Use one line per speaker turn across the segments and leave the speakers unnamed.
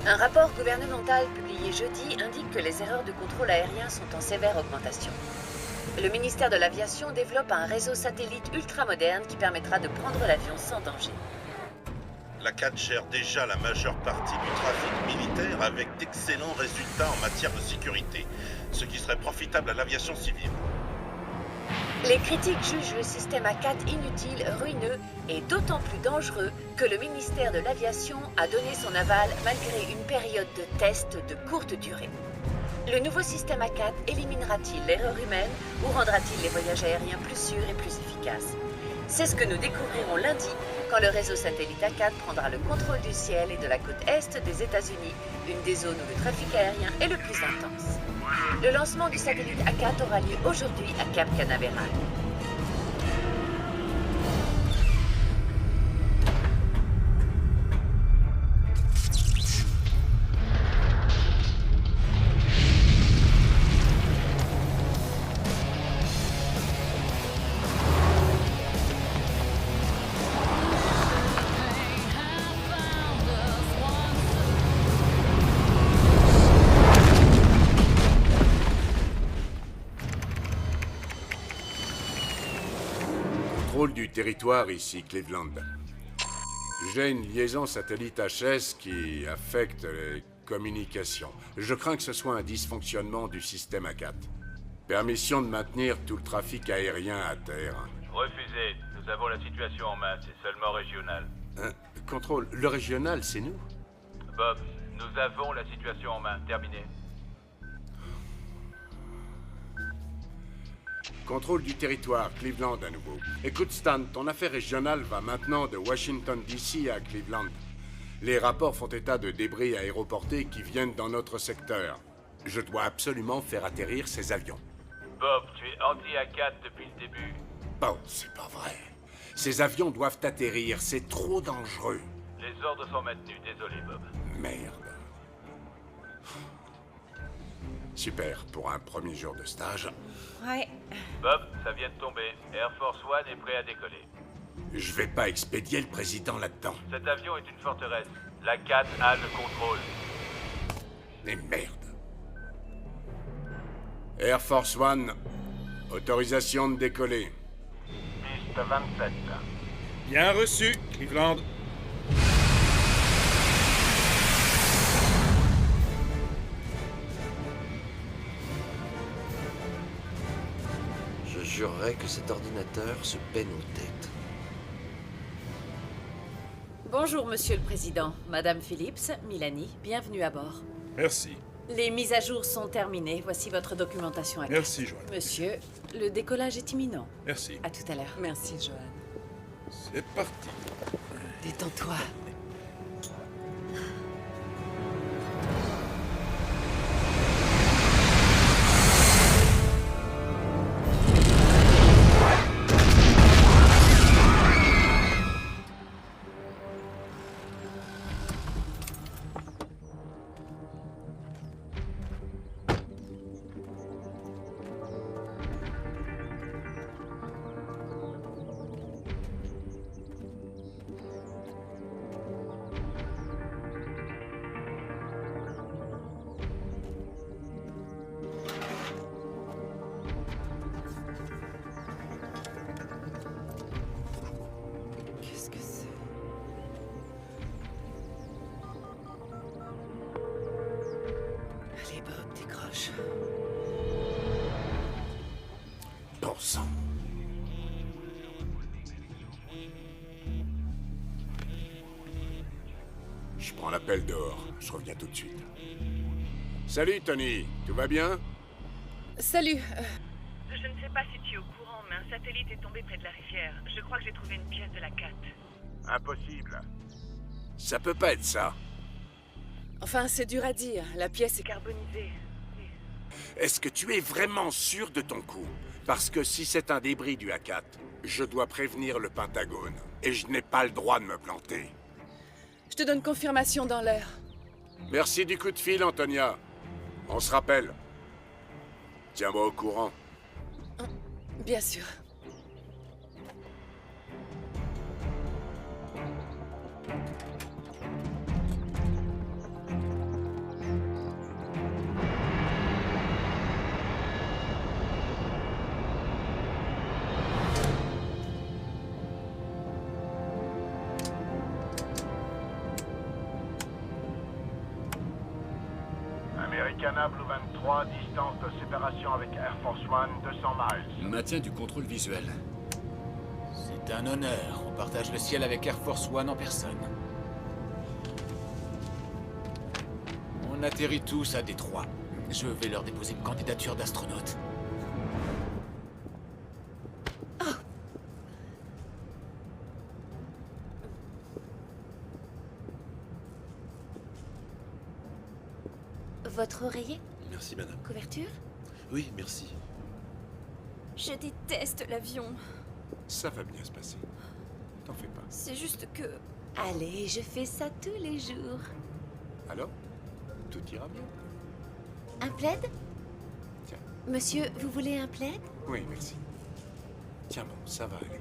Un rapport gouvernemental publié jeudi indique que les erreurs de contrôle aérien sont en sévère augmentation. Le ministère de l'Aviation développe un réseau satellite ultramoderne qui permettra de prendre l'avion sans danger.
La CAT gère déjà la majeure partie du trafic militaire avec d'excellents résultats en matière de sécurité, ce qui serait profitable à l'aviation civile.
Les critiques jugent le système A4 inutile, ruineux et d'autant plus dangereux que le ministère de l'Aviation a donné son aval malgré une période de test de courte durée. Le nouveau système A4 éliminera-t-il l'erreur humaine ou rendra-t-il les voyages aériens plus sûrs et plus efficaces? C'est ce que nous découvrirons lundi quand le réseau satellite A4 prendra le contrôle du ciel et de la côte est des États-Unis, une des zones où le trafic aérien est le plus intense. Le lancement du satellite A4 aura lieu aujourd'hui à Cap Canaveral.
Contrôle du territoire ici, Cleveland. J'ai une liaison satellite HS qui affecte les communications. Je crains que ce soit un dysfonctionnement du système A4. Permission de maintenir tout le trafic aérien à terre.
Refusé. Nous avons la situation en main, c'est seulement régional.
Contrôle, le régional, c'est nous?
Bob, nous avons la situation en main. Terminé.
Contrôle du territoire, Cleveland à nouveau. Écoute Stan, ton affaire régionale va maintenant de Washington DC à Cleveland. Les rapports font état de débris aéroportés qui viennent dans notre secteur. Je dois absolument faire atterrir ces avions.
Bob, tu es anti-A4 depuis le début.
Oh, c'est pas vrai. Ces avions doivent atterrir, c'est trop dangereux.
Les ordres sont maintenus, désolé Bob.
Merde. Super, pour un premier jour de stage.
Ouais.
Bob, ça vient de tomber. Air Force One est prêt à décoller.
Je vais pas expédier le président là-dedans.
Cet avion est une forteresse. La 4 a le contrôle.
Mais merde. Air Force One, autorisation de décoller.
Piste 27.
Bien reçu, Cleveland.
Je jurerais que cet ordinateur se peine aux têtes.
Bonjour, Monsieur le Président. Madame Phillips, Milani, bienvenue à bord.
Merci.
Les mises à jour sont terminées. Voici votre documentation à
Merci, Joanne.
Monsieur, le décollage est imminent.
Merci.
À tout à l'heure.
Merci, Joanne.
C'est parti.
Détends-toi. Qu'est-ce que c'est? Allez, Bob, décroche.
Bon sang. Je prends l'appel dehors. Je reviens tout de suite. Salut, Tony. Tout va bien?
Salut.
Je ne sais pas si tu es au courant, mais un satellite est tombé près de la rivière. Je crois que j'ai trouvé une pièce de la 4.
Impossible.
Ça peut pas être ça.
Enfin, c'est dur à dire. La pièce est...
Carbonisé.
Est-ce que tu es vraiment sûr de ton coup? Parce que si c'est un débris du A4, je dois prévenir le Pentagone. Et je n'ai pas le droit de me planter.
Je te donne confirmation dans l'heure.
Merci du coup de fil, Antonia. On se rappelle. Tiens-moi au courant.
Bien sûr.
Tucana Blue 23, distance de séparation avec Air Force One, 200 miles.
Maintien du contrôle visuel.
C'est un honneur. On partage le ciel avec Air Force One en personne. On atterrit tous à Détroit. Je vais leur déposer une candidature d'astronaute.
Votre oreiller?
Merci, madame.
Couverture?
Oui, merci.
Je déteste l'avion.
Ça va bien se passer. T'en fais pas.
C'est juste que... Allez, je fais ça tous les jours.
Alors? Tout ira bien.
Un plaid?
Tiens.
Monsieur, vous voulez un plaid?
Oui, merci. Tiens bon, ça va aller.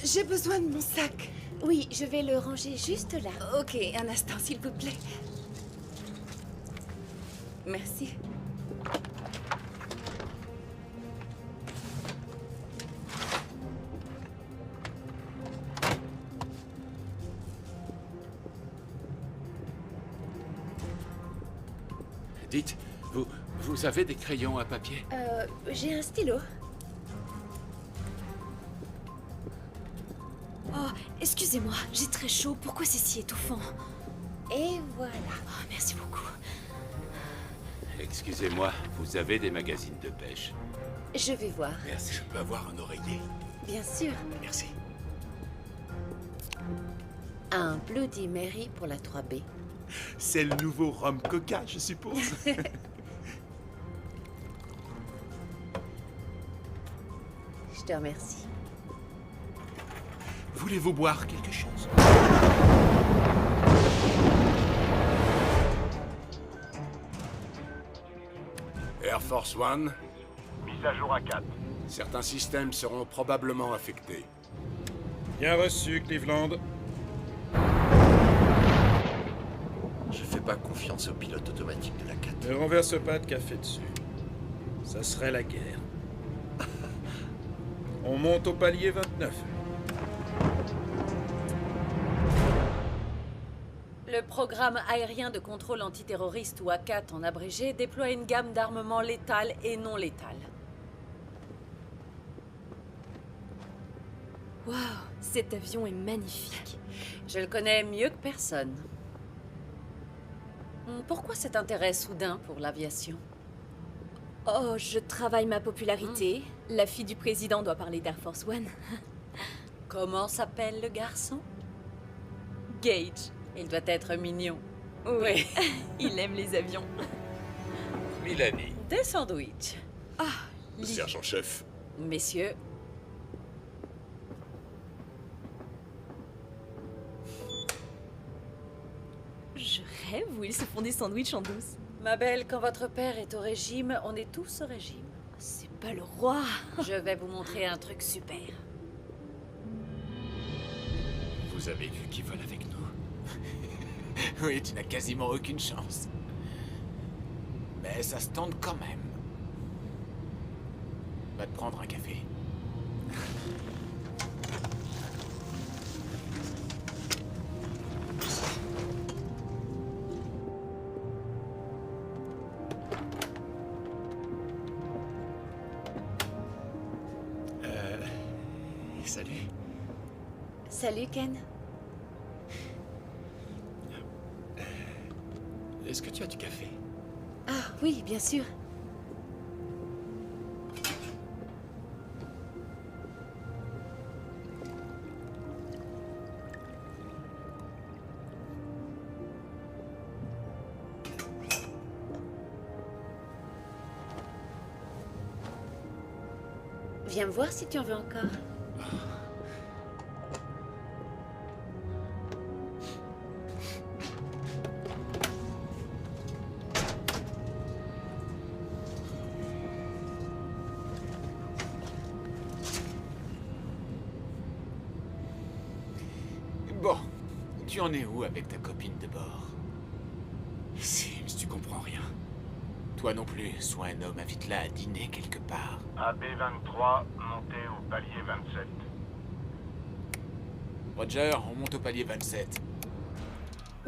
J'ai besoin de mon sac.
Oui, je vais le ranger juste là.
Ok, un instant, s'il vous plaît. Merci.
Dites, vous avez des crayons à papier?
J'ai un stylo.
Oh, excusez-moi, j'ai très chaud. Pourquoi c'est si étouffant?
Et voilà.
Oh, merci beaucoup.
Excusez-moi, vous avez des magazines de pêche?
Je vais voir.
Merci. Je peux avoir un oreiller?
Bien sûr.
Merci.
Un Bloody Mary pour la 3B.
C'est le nouveau rhum coca, je suppose.
Je te remercie.
Voulez-vous boire quelque chose?
Air Force One,
Mise à jour à 4.
certains systèmes seront probablement affectés.
Bien reçu, Cleveland.
Je fais pas confiance au pilote automatique de la 4.
Ne renverse pas de café dessus. Ça serait la guerre. On monte au palier 29.
Le programme aérien de contrôle antiterroriste ou ACAT en abrégé déploie une gamme d'armements létales et non létales.
Waouh, cet avion est magnifique.
Je le connais mieux que personne. Pourquoi cet intérêt soudain pour l'aviation?
Oh, je travaille ma popularité. La fille du président doit parler d'Air Force One.
Comment s'appelle le garçon?
Gage.
Il doit être mignon.
Oui, il aime les avions.
Milanie.
Des sandwichs.
Sergent-chef.
Messieurs,
Je rêve où ils se font des sandwichs en douce.
ma belle, quand votre père est au régime, on est tous au régime.
C'est pas le roi.
Je vais vous montrer un truc super.
Vous avez vu qu'ils veulent avec nous?
Oui, tu n'as quasiment aucune chance. Mais ça se tente quand même. Va te prendre un café.
Salut.
Salut, Ken.
Est-ce que tu as du café?
Ah, oui, bien sûr. Viens me voir si tu en veux encore.
Bon, tu en es où avec ta copine de bord?
Sims, tu comprends rien.
Toi non plus, sois un homme, invite-la à dîner quelque part.
AB23, montez au palier 27.
Roger, on monte au palier 27.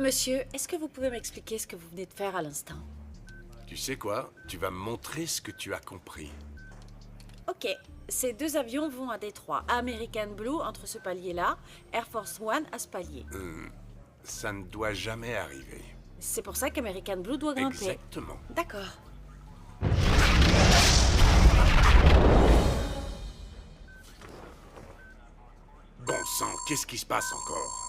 Monsieur, est-ce que vous pouvez m'expliquer ce que vous venez de faire à l'instant?
Tu sais quoi? Tu vas me montrer ce que tu as compris.
Ok, ces deux avions vont à Détroit. American Blue entre ce palier-là, Air Force One à ce palier.
Ça ne doit jamais arriver.
C'est pour ça qu'American Blue doit grimper.
Exactement.
D'accord.
Bon sang, qu'est-ce qui se passe encore?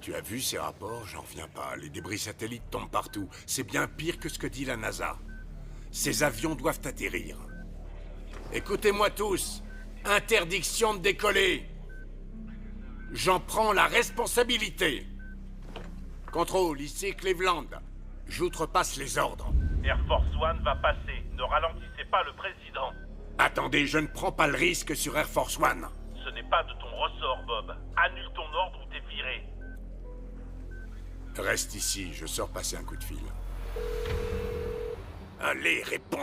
Tu as vu ces rapports? J'en reviens pas. Les débris satellites tombent partout. C'est bien pire que ce que dit la NASA. Ces avions doivent atterrir. Écoutez-moi tous. Interdiction de décoller. J'en prends la responsabilité. Contrôle, ici Cleveland. J'outrepasse les ordres.
Air Force One va passer. Ne ralentissez pas le président.
Attendez, je ne prends pas le risque sur Air Force One.
Ce n'est pas de ton ressort, Bob. Annule ton ordre ou t'es viré.
Reste ici, je sors passer un coup de fil. Allez, réponds!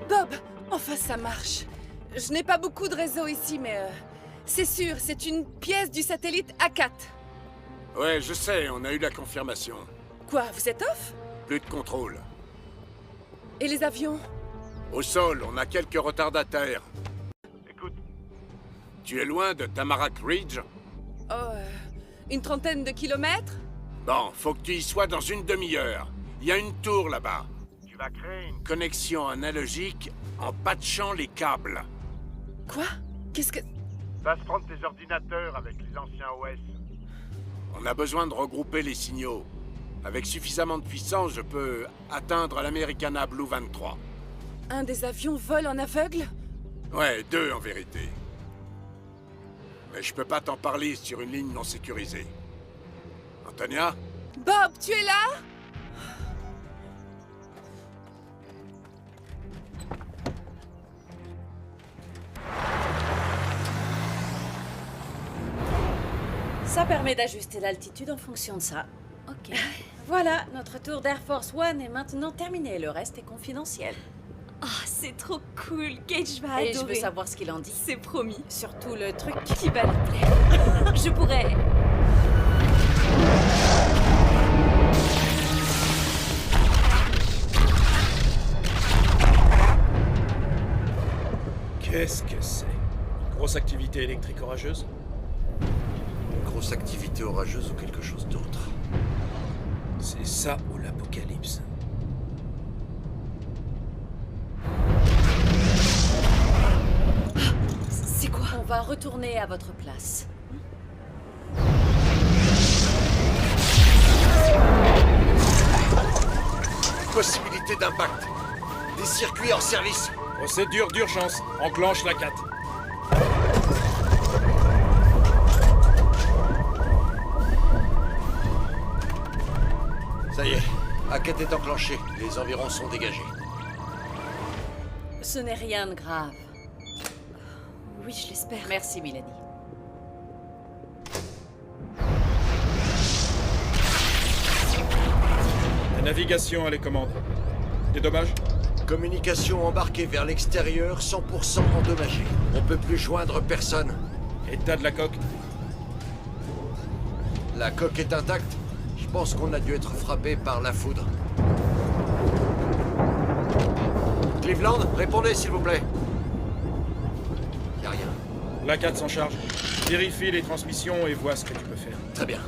Bob, enfin ça marche. Je n'ai pas beaucoup de réseau ici, mais c'est sûr, c'est une pièce du satellite A4.
Ouais, je sais, on a eu la confirmation.
Quoi, vous êtes off?
Plus de contrôle.
Et les avions?
Au sol, on a quelques retardataires.
Écoute.
Tu es loin de Tamarack Ridge?
Oh, une trentaine de kilomètres?
Bon, faut que tu y sois dans une demi-heure. Il y a une tour là-bas.
Tu vas créer une
connexion analogique en patchant les câbles.
Quoi? Qu'est-ce que...
Va se prendre tes ordinateurs avec les anciens OS.
On a besoin de regrouper les signaux. Avec suffisamment de puissance, je peux atteindre l'Americana Blue 23.
Un des avions vole en aveugle?
Ouais, deux en vérité. Mais je peux pas t'en parler sur une ligne non sécurisée. Antonia?
Bob, tu es là?
Ça permet d'ajuster l'altitude en fonction de ça.
Ok.
Voilà, notre tour d'Air Force One est maintenant terminé. Le reste est confidentiel.
Ah, c'est trop cool. Gage va
Et
adorer.
je veux savoir ce qu'il en dit.
C'est promis.
Surtout le truc
Qui va lui plaire. Je pourrais...
Qu'est-ce que c'est? Une grosse activité électrique orageuse?
Une grosse activité orageuse ou quelque chose d'autre.
C'est ça ou l'apocalypse?
C'est quoi? On va retourner à votre place.
Possibilité d'impact. Des circuits en service.
Procédure d'urgence. Enclenche la 4.
Ça y est, A4 est enclenché. Les environs sont dégagés.
Ce n'est rien de grave.
Oui, je l'espère.
Merci, Mélanie.
La navigation à les commandes. Des dommages?
Communication embarquée vers l'extérieur, 100% endommagée. On peut plus joindre personne.
État de la coque?
La coque est intacte. Je pense qu'on a dû être frappé par la foudre. Cleveland, répondez s'il vous plaît. Y a rien.
La 4 s'en charge. Vérifie les transmissions et vois ce que tu peux faire.
Très bien.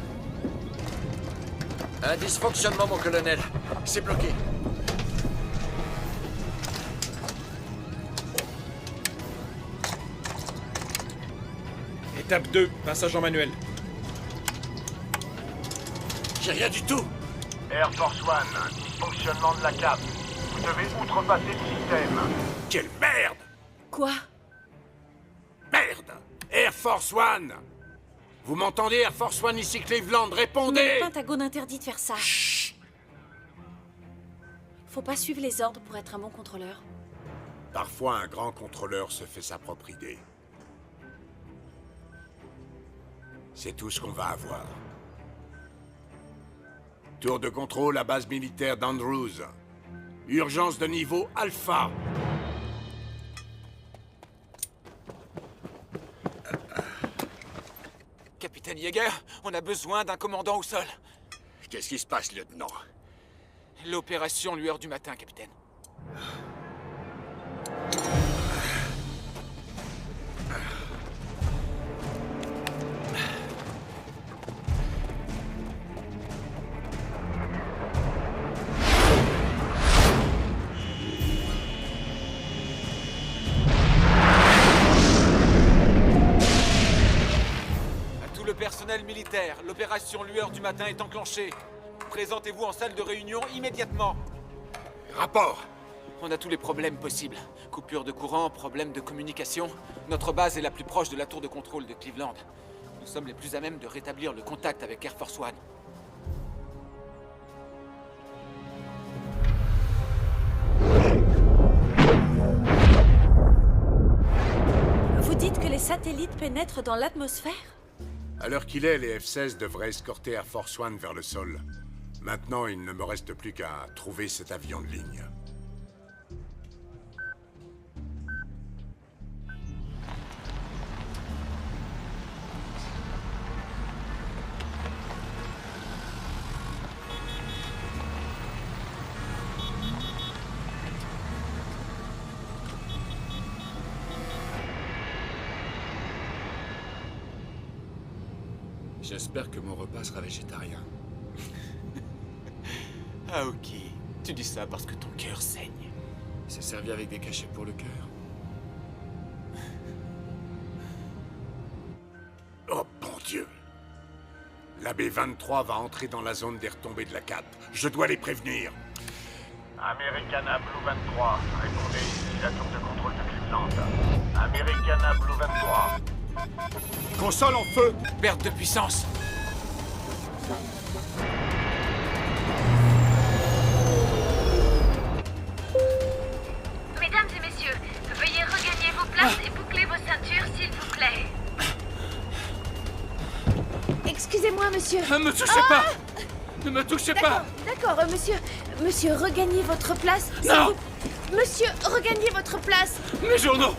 Un dysfonctionnement, mon colonel. C'est bloqué.
Étape 2, passage en manuel.
J'ai rien du tout.
Air Force One, dysfonctionnement de la cape. Vous devez outrepasser le système.
Quelle merde!
Quoi?
Merde! Air Force One! Vous m'entendez, Air Force One, ici Cleveland,
Mais
répondez!
le Pentagone interdit de faire ça.
Chut!
Faut pas suivre les ordres pour être un bon contrôleur.
Parfois, un grand contrôleur se fait sa propre idée. C'est tout ce qu'on va avoir. Tour de contrôle à base militaire d'Andrews. Urgence de niveau Alpha.
Capitaine Yeager, on a besoin d'un commandant au sol.
Qu'est-ce qui se passe, lieutenant?
L'opération Lueur du matin, capitaine. Personnel militaire, l'opération Lueur du matin est enclenchée. Présentez-vous en salle de réunion immédiatement.
Rapport.
On a tous les problèmes possibles. Coupure de courant, problème de communication. Notre base est la plus proche de la tour de contrôle de Cleveland. Nous sommes les plus à même de rétablir le contact avec Air Force One.
Vous dites que les satellites pénètrent dans l'atmosphère?
À l'heure qu'il est, les F-16 devraient escorter Air Force One vers le sol. Maintenant, il ne me reste plus qu'à trouver cet avion de ligne.
J'espère que mon repas sera végétarien.
Ah ok, tu dis ça parce que ton cœur saigne.
C'est servi avec des cachets pour le cœur.
Oh, bon Dieu! La B-23 va entrer dans la zone des retombées de la cape. Je dois les prévenir.
Americana Blue 23, répondez ici la tour de contrôle de Cleveland. Americana Blue 23.
Console en feu!
Perte de puissance.
Mesdames et messieurs, veuillez regagner vos places et boucler vos ceintures, s'il vous plaît.
Excusez-moi, monsieur.
Ne me touchez pas! Ne me touchez pas!
D'accord, monsieur. Monsieur, regagnez votre place.
Non!
Monsieur, regagnez votre place.
Mes journaux!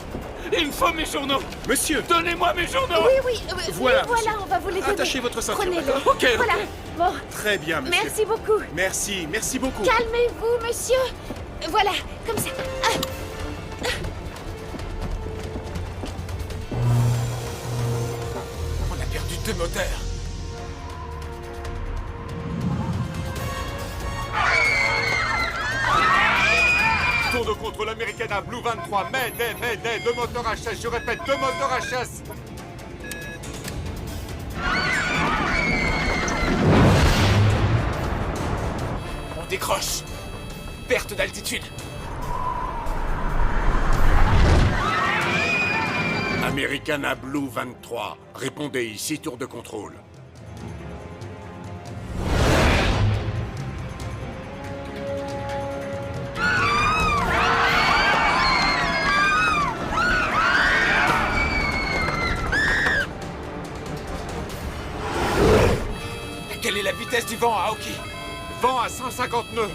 Il me faut mes journaux!
Monsieur!
Donnez-moi mes journaux!
Oui,
Voilà,
voilà, on va vous les donner.
Attachez votre ceinture.
Prenez-les.
Ok,
Voilà. Bon,
Très bien, monsieur.
merci beaucoup.
Merci beaucoup.
Calmez-vous, monsieur. Voilà, comme ça.
On a perdu 2 moteurs.
Tour de contrôle Americana Blue 23, Mayday, 2 moteurs HS, je répète, 2 moteurs HS.
On décroche. Perte d'altitude.
Americana Blue 23. Répondez ici, tour de contrôle.
Quelle est la vitesse du vent à Aoki?
Vent à 150 nœuds.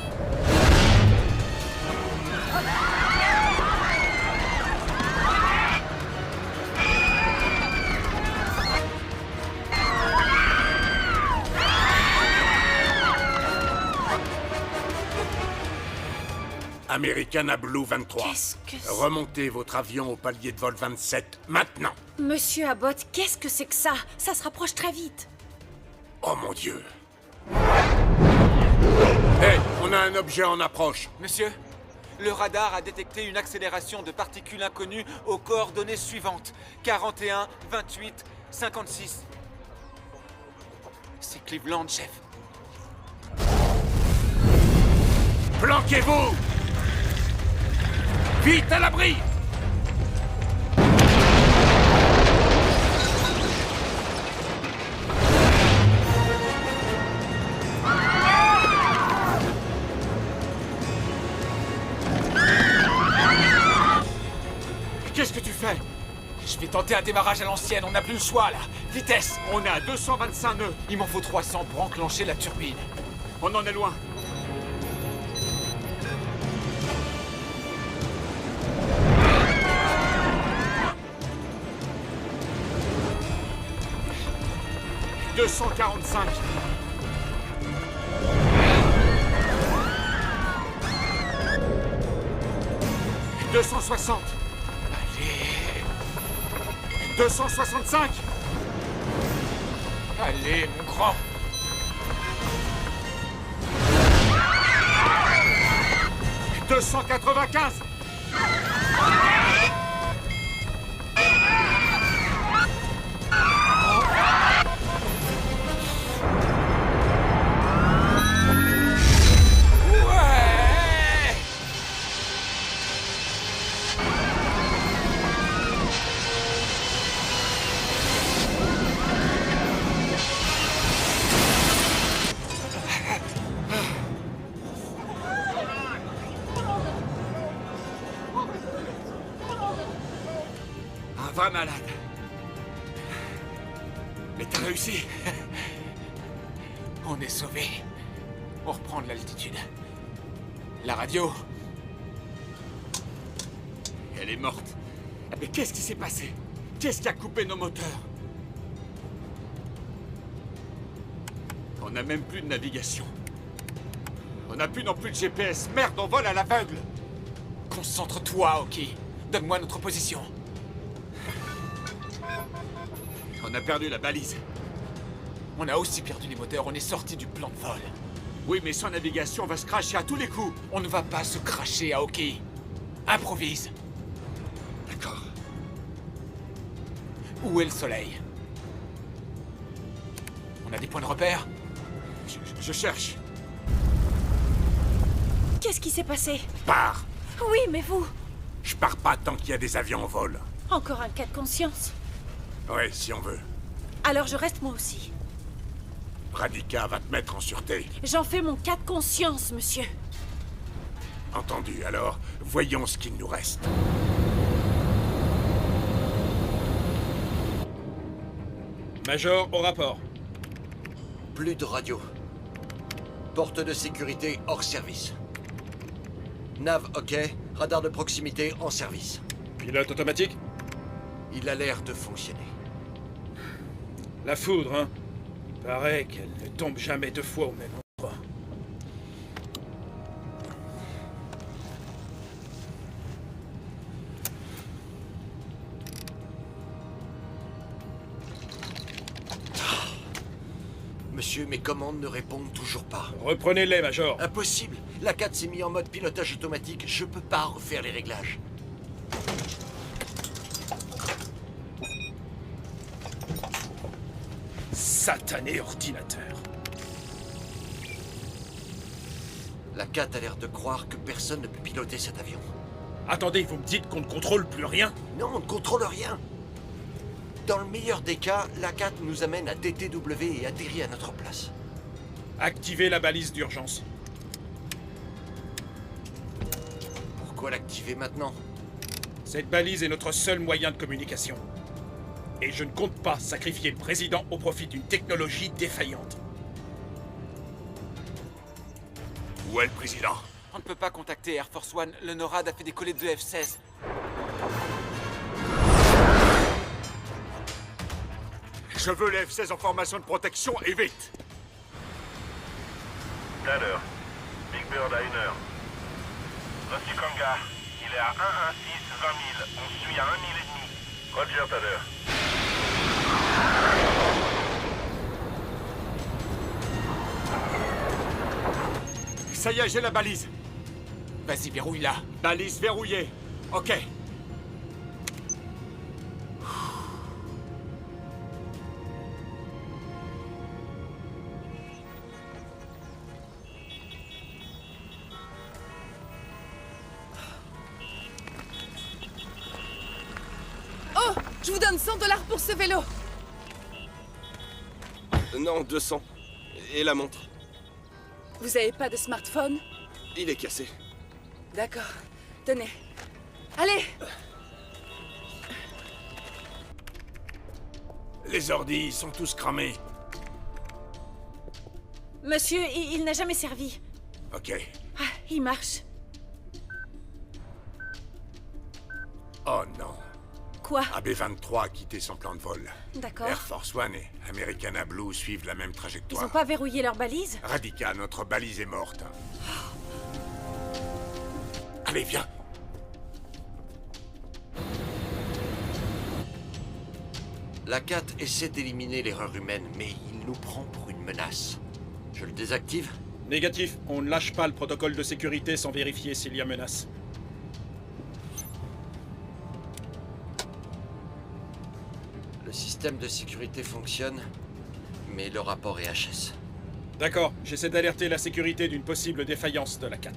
Americana Blue 23.
Qu'est-ce que c'est?
Remontez votre avion au palier de vol 27, maintenant.
Monsieur Abbott, qu'est-ce que c'est que ça? Ça se rapproche très vite.
Oh mon Dieu. Hé, on a un objet en approche.
Monsieur, le radar a détecté une accélération de particules inconnues aux coordonnées suivantes. 41, 28, 56. C'est Cleveland, chef.
Planquez-vous! Vite à l'abri!
Qu'est-ce que tu fais? Je vais tenter un démarrage à l'ancienne, on n'a plus le choix là. Vitesse!
On est à 225 nœuds.
Il m'en faut 300 pour enclencher la turbine.
On en est loin. « 245. 260.
Allez.
265.
Allez, mon grand.
295.
Un vrai malade. Mais t'as réussi. On est sauvés. On reprend de l'altitude. La radio. Elle est morte. Mais qu'est-ce qui s'est passé? Qu'est-ce qui a coupé nos moteurs? On n'a même plus de navigation.
On n'a plus non plus de GPS. Merde, on vole à l'aveugle.
Concentre-toi, ok. Donne-moi notre position.
On a perdu la balise.
On a aussi perdu les moteurs, on est sorti du plan de vol.
Oui, mais sans navigation, on va se cracher à tous les coups.
On ne va pas se cracher, Aoki. Improvise.
D'accord.
Où est le soleil? On a des points de repère?
Je cherche.
Qu'est-ce qui s'est passé?
Pars!
Oui, mais vous?
Je pars pas tant qu'il y a des avions en vol.
Encore un cas de conscience.
Ouais, si on veut.
Alors je reste moi aussi.
Radika va te mettre en sûreté.
J'en fais mon cas de conscience, monsieur.
Entendu, alors, voyons ce qu'il nous reste.
Major, au rapport.
Plus de radio. Porte de sécurité hors service. Nav ok, radar de proximité en service.
Pilote automatique?
Il a l'air de fonctionner.
La foudre, hein? Paraît qu'elle ne tombe jamais deux fois au même endroit.
Monsieur, mes commandes ne répondent toujours pas.
Reprenez-les, Major.
Impossible. La 4 s'est mise en mode pilotage automatique. Je peux pas refaire les réglages.
Satané ordinateur.
La 4 a l'air de croire que personne ne peut piloter cet avion.
Attendez, vous me dites qu'on ne contrôle plus rien?
Non, on ne contrôle rien. Dans le meilleur des cas, la 4 nous amène à DTW et atterrit à notre place.
Activez la balise d'urgence.
Pourquoi l'activer maintenant?
Cette balise est notre seul moyen de communication. Et je ne compte pas sacrifier le président au profit d'une technologie défaillante.
Où est le président?
On ne peut pas contacter Air Force One. Le NORAD a fait décoller 2 F-16.
Je veux les F-16 en formation de protection et vite.
Tyler, Big Bird à 1 heure. Reçu Kanga, il est à 116 20 000. On suit à 1 000 et demi. Roger, Tyler.
Ça y est, j'ai la balise.
Vas-y, verrouille-la.
Balise verrouillée. Ok.
Je vous donne 100 $ pour ce vélo.
Non, 200. Et la montre?
Vous avez pas de smartphone?
Il est cassé.
D'accord. Tenez. Allez!
Les ordis sont tous cramés.
Monsieur, il n'a jamais servi.
Ok.
Ah, il marche.
Oh non.
Quoi?
AB-23 a quitté son plan de vol.
D'accord.
Air Force One et Americana Blue suivent la même
Ils
trajectoire.
ont pas verrouillé leur balise?
Radica, notre balise est morte. Allez, viens.
La CAT essaie d'éliminer l'erreur humaine, mais il nous prend pour une menace. Je le désactive?
Négatif, on ne lâche pas le protocole de sécurité sans vérifier s'il y a menace.
Le système de sécurité fonctionne, mais le rapport est HS.
D'accord, j'essaie d'alerter la sécurité d'une possible défaillance de la CAT.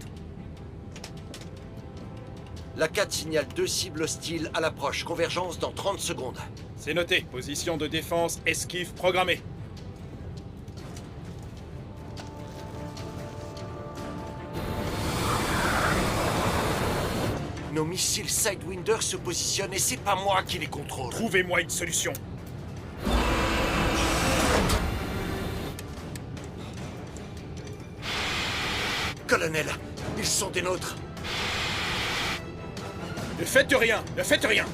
La CAT signale 2 cibles hostiles à l'approche. Convergence dans 30 secondes.
C'est noté. Position de défense, esquive programmée.
Nos missiles Sidewinder se positionnent et c'est pas moi qui les contrôle.
Trouvez-moi une solution.
Colonel, ils sont des nôtres.
Ne faites rien, ne faites rien.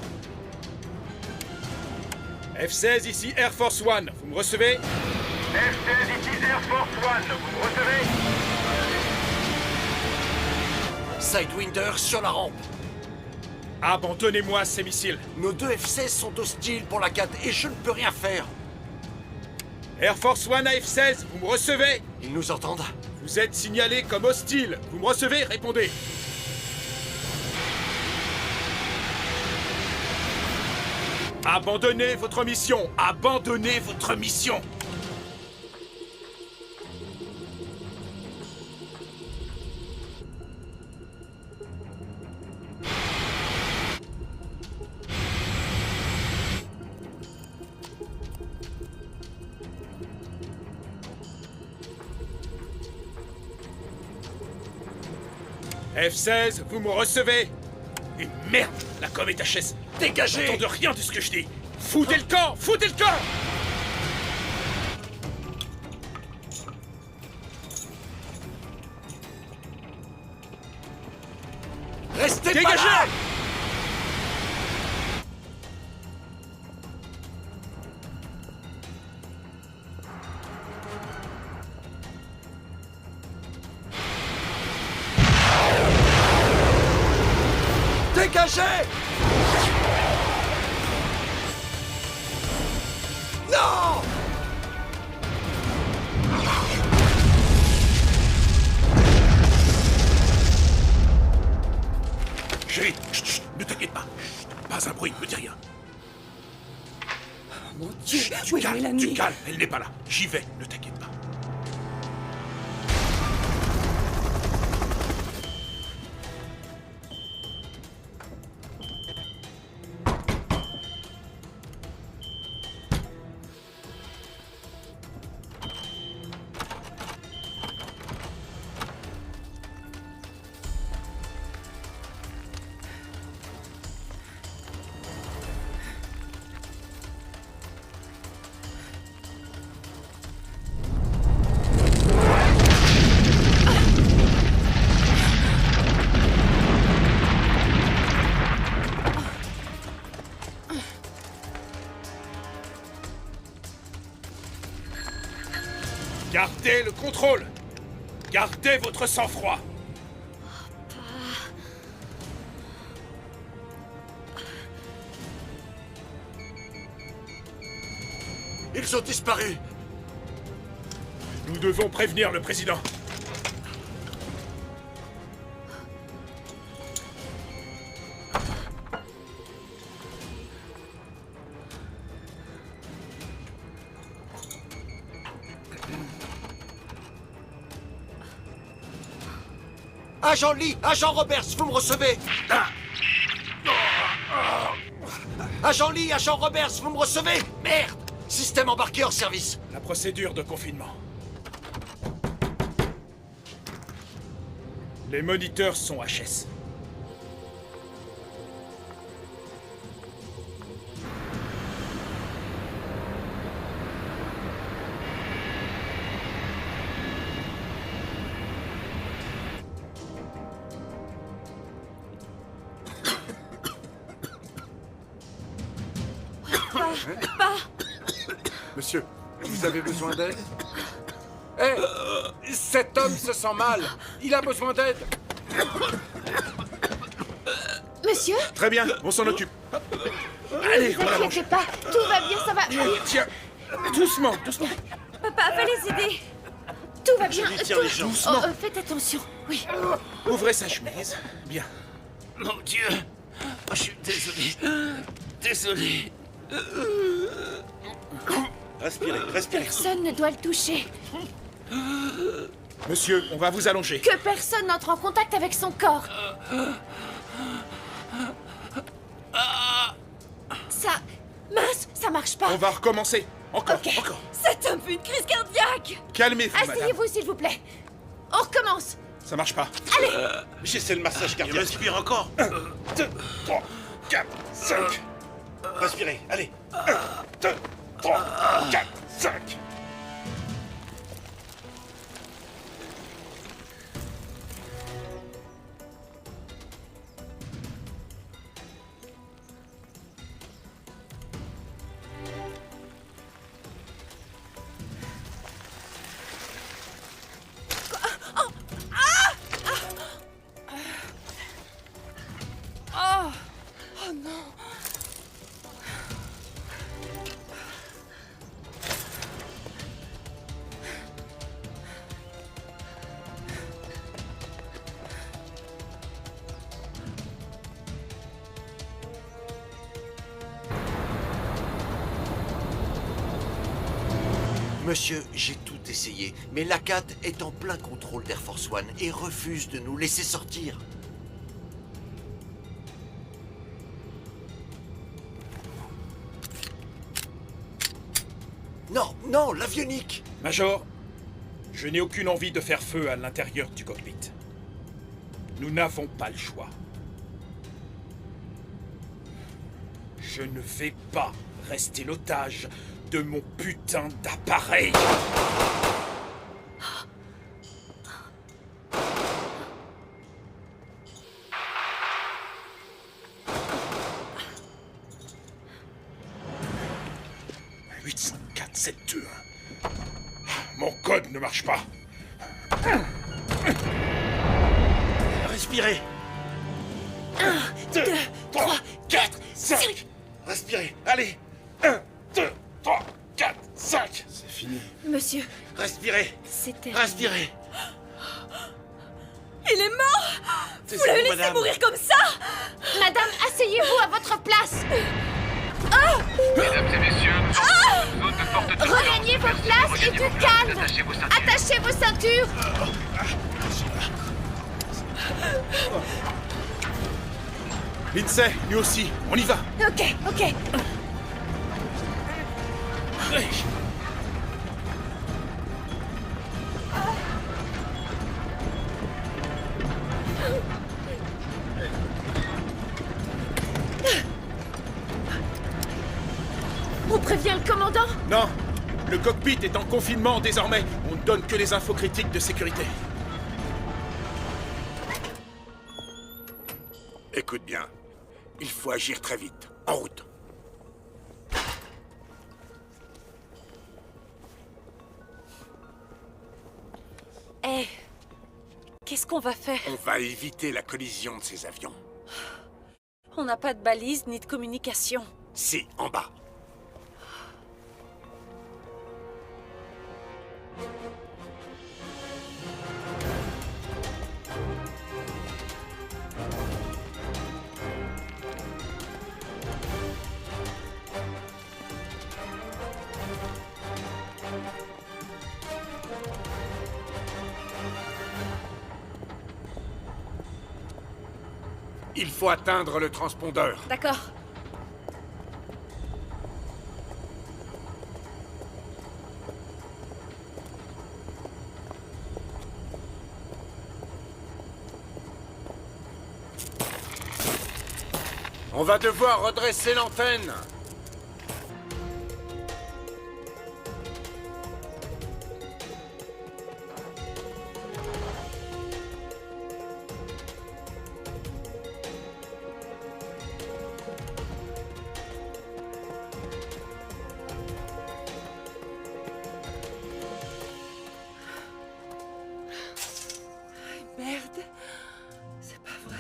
F-16 ici Air Force One, vous me recevez?
F-16 ici Air Force One, vous me recevez?
Sidewinder sur la rampe.
Abandonnez-moi ces missiles.
Nos 2 F-16 sont hostiles pour la CAT et je ne peux rien faire.
Air Force One à F-16, vous me recevez?
Ils nous entendent?
Vous êtes signalé comme hostile. Vous me recevez? Répondez. Abandonnez votre mission. Abandonnez votre mission. F-16, vous me recevez? Et merde, la com est HS.
Dégagez!
J'entends de rien de ce que je dis. Foutez le camp! Foutez le camp!
Restez
Dégagez!
pas là! Dégagez! Non!
Chérie, chut, chut, ne t'inquiète pas. Chut, pas un bruit, ne dis rien.
Mon Dieu,
Tu
où est
calmes,
Mélanie?
tu calmes, elle n'est pas là. J'y vais, ne t'inquiète pas. Gardez le contrôle. Gardez votre sang-froid.
Ils ont disparu.
Nous devons prévenir le président.
Agent Lee, Agent Roberts, vous me recevez? Agent Lee, agent Roberts, vous me recevez? Merde! Système embarqué hors service.
La procédure de confinement. Les moniteurs sont HS.
Monsieur, vous avez besoin d'aide? Hé! Cet homme se sent mal! Il a besoin d'aide!
Monsieur?
Très bien, on s'en occupe. Allez,
Ne
on
vous
avance.
inquiétez pas, tout va bien, ça va.
Tiens, doucement, doucement.
Papa, va les aider.
Tout va bien.
lui tiens
tout-
les jambes.
Oh, faites attention. Oui.
Ouvrez sa chemise. Bien.
Mon Dieu. Oh, je suis désolé. Désolé.
Respirez, respirez.
Personne ne doit le toucher.
Monsieur, on va vous allonger.
Que personne n'entre en contact avec son corps. Ça... Mince, ça marche pas.
On va recommencer. Encore,
Ok.
encore.
Cet homme fait une crise cardiaque.
Calmez-vous, madame.
Asseyez-vous, s'il vous plaît. On recommence.
Ça marche pas.
J'essaie le massage cardiaque. Respire encore.
1, 2, 3, 4, 5.
Respirez, allez.
1, 2, 3, 4, 5.
Oh! Oh non!
Monsieur, j'ai tout essayé, mais la CAT est en plein contrôle d'Air Force One et refuse de nous laisser sortir. Non, non, l'avionique!
Major, je n'ai aucune envie de faire feu à l'intérieur du cockpit. Nous n'avons pas le choix. Je ne vais pas rester l'otage de mon putain d'appareil. « 854-721. Mon code ne marche pas.
Respirez.
1, 2, 3, 4,
5. Respirez, allez. 1, 2, 3, 4, 5.
C'est fini.
Monsieur,
Respirez.
c'est terrible.
Respirez.
Il est mort.
C'est
Vous l'avez
bon,
laissé
madame.
mourir comme ça.
Madame, asseyez-vous à votre place.
Mesdames et messieurs, nous sommes dans une zone de forte turbulence.
Regagnez vos places et du calme. Attachez vos ceintures.
Lindsay, lui aussi, on y va.
Ok, ok. On prévient le commandant?
Non, le cockpit est en confinement désormais. On ne donne que les infos critiques de sécurité.
Écoute bien, il faut agir très vite. En route.
Eh, qu'est-ce qu'on va faire?
On va éviter la collision de ces avions.
On n'a pas de balise ni de communication.
Si, en bas. Il faut atteindre le transpondeur.
D'accord.
On va devoir redresser l'antenne.
Merde. C'est pas vrai.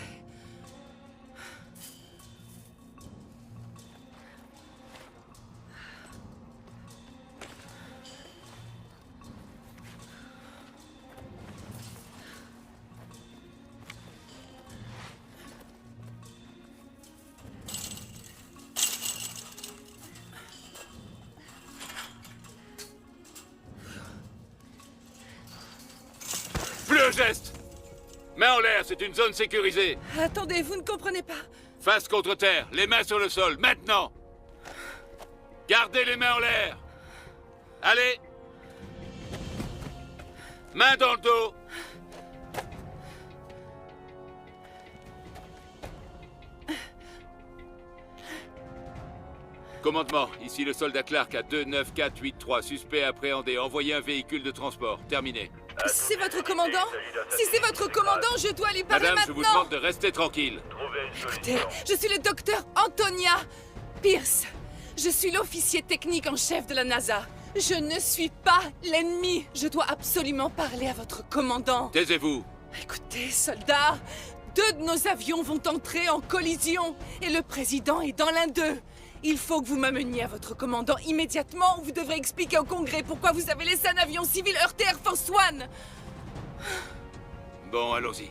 Plus un geste! Main en l'air, c'est une zone sécurisée.
Attendez, vous ne comprenez pas.
Face contre terre, les mains sur le sol, maintenant! Gardez les mains en l'air! Allez! Main dans le dos! Commandement, ici le soldat Clark à 29483, suspect appréhendé, envoyez un véhicule de transport. Terminé.
C'est votre commandant? Si c'est votre commandant, je dois lui parler
Madame,
maintenant.
je vous demande de rester tranquille.
Écoutez, je suis le docteur Antonia Pierce. Je suis l'officier technique en chef de la NASA. Je ne suis pas l'ennemi. Je dois absolument parler à votre commandant.
Taisez-vous.
Écoutez, soldats, 2 de nos avions vont entrer en collision et le président est dans l'un d'eux. Il faut que vous m'ameniez à votre commandant immédiatement ou vous devrez expliquer au Congrès pourquoi vous avez laissé un avion civil heurter Air Force One.
Bon, allons-y.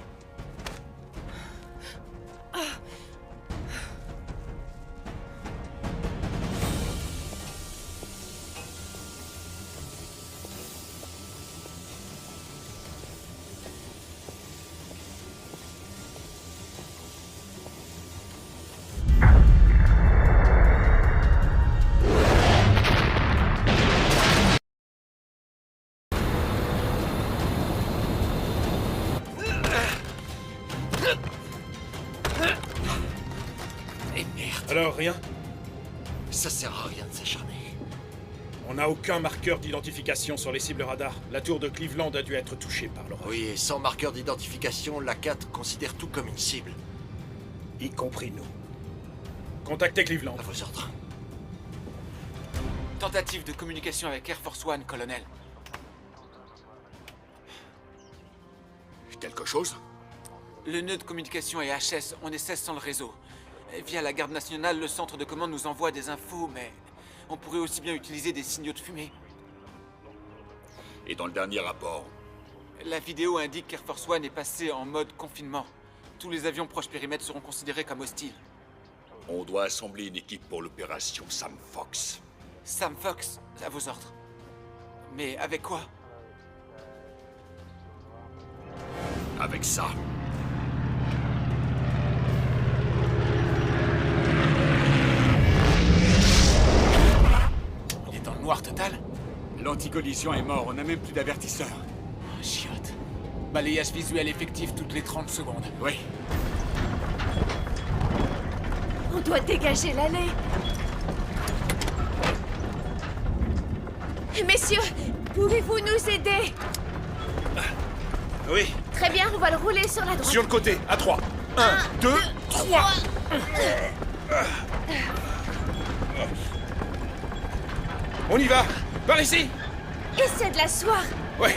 Alors, rien?
Ça sert à rien de s'acharner.
On n'a aucun marqueur d'identification sur les cibles radars. La tour de Cleveland a dû être touchée par l'orage.
Oui, et sans marqueur d'identification, la 4 considère tout comme une cible.
Y compris nous. Contactez Cleveland.
À vos ordres.
Tentative de communication avec Air Force One, colonel.
Quelque chose?
Le nœud de communication est HS, on est 16 sans le réseau. Via la garde nationale, le centre de commande nous envoie des infos, mais on pourrait aussi bien utiliser des signaux de fumée.
Et dans le dernier rapport?
La vidéo indique qu'Air Force One est passé en mode confinement. Tous les avions proches périmètre seront considérés comme hostiles.
On doit assembler une équipe pour l'opération Sam Fox.
Sam Fox, à vos ordres. Mais avec quoi?
Avec ça.
On est dans le noir total?
L'anticollision est mort, on n'a même plus d'avertisseur.
Oh, chiotte. Balayage visuel effectif toutes les 30 secondes.
Oui.
On doit dégager l'allée. Messieurs, pouvez-vous nous aider?
Oui.
Très bien, on va le rouler sur la droite.
Sur le côté, à 3. 1, 2, 3. On y va. Par ici.
Essaie de l'asseoir.
Ouais.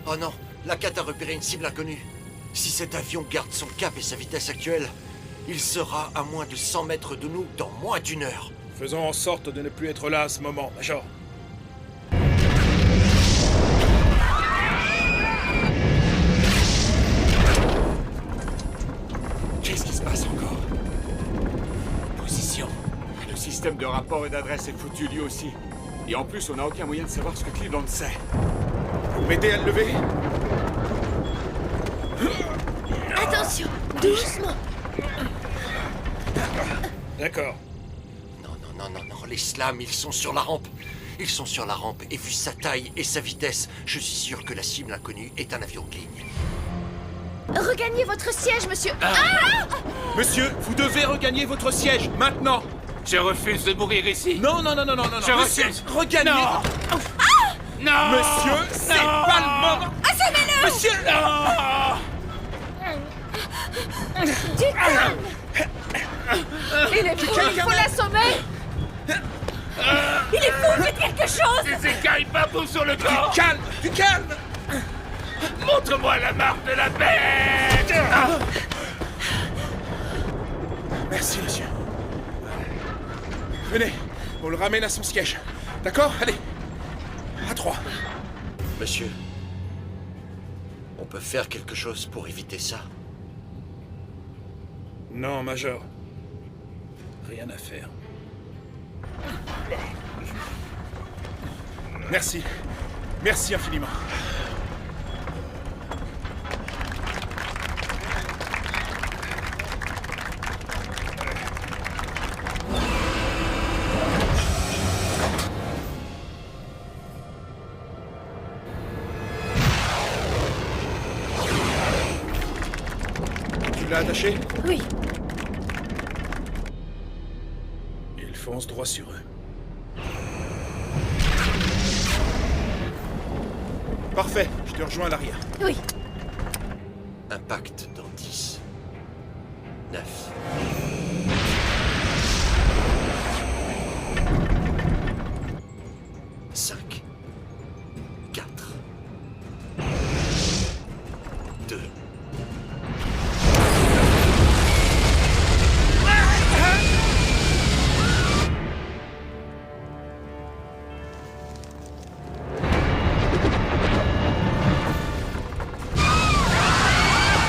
Oh non, la 4 a repéré une cible inconnue. Si cet avion garde son cap et sa vitesse actuelle, il sera à moins de 100 mètres de nous dans moins d'1 heure.
Faisons en sorte de ne plus être là à ce moment, Major.
Qu'est-ce qui se passe encore?
Position.
Le système de rapport et d'adresse est foutu lui aussi. Et en plus, on n'a aucun moyen de savoir ce que Cleveland sait.
Vous m'aidez à le lever?
Attention, doucement.
D'accord.
Non, les slams, ils sont sur la rampe. Ils sont sur la rampe, et vu sa taille et sa vitesse, je suis sûr que la cible inconnue est un avion de ligne.
Regagnez votre siège, monsieur.
Monsieur, vous devez regagner votre siège, maintenant.
Je refuse de mourir ici.
Non.
Je
Monsieur,
refuse.
regagnez.
Non. Non.
Monsieur, c'est pas le moment.
Assommez-le.
Monsieur.
Du calme. Il est fou, il faut l'assommer. Il est fou, faites quelque chose.
Ces écailles babouent sur le corps.
Du calme.
Montre-moi la marque de la bête.
Merci, monsieur. Venez, on le ramène à son siège. D'accord? Allez. À 3.
Monsieur, on peut faire quelque chose pour éviter ça?
Non, Major. Rien à faire. Merci. Merci infiniment. Tu l'as attaché?
Oui.
Il fonce droit sur eux. Parfait, je te rejoins à l'arrière.
Oui.
Impact dans 10, 9.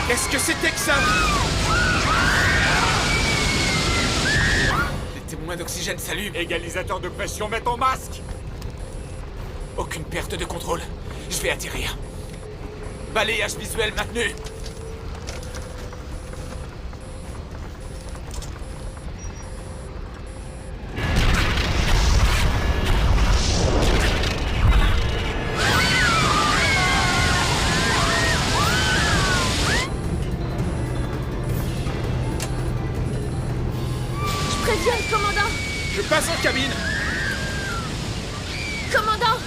Qu'est-ce que c'était que ça?
Les témoins d'oxygène s'allument.
Égalisateur de pression, mets ton masque.
Aucune perte de contrôle. Je vais atterrir. Balayage visuel maintenu.
Préviens le commandant.
Je passe en cabine.
Commandant.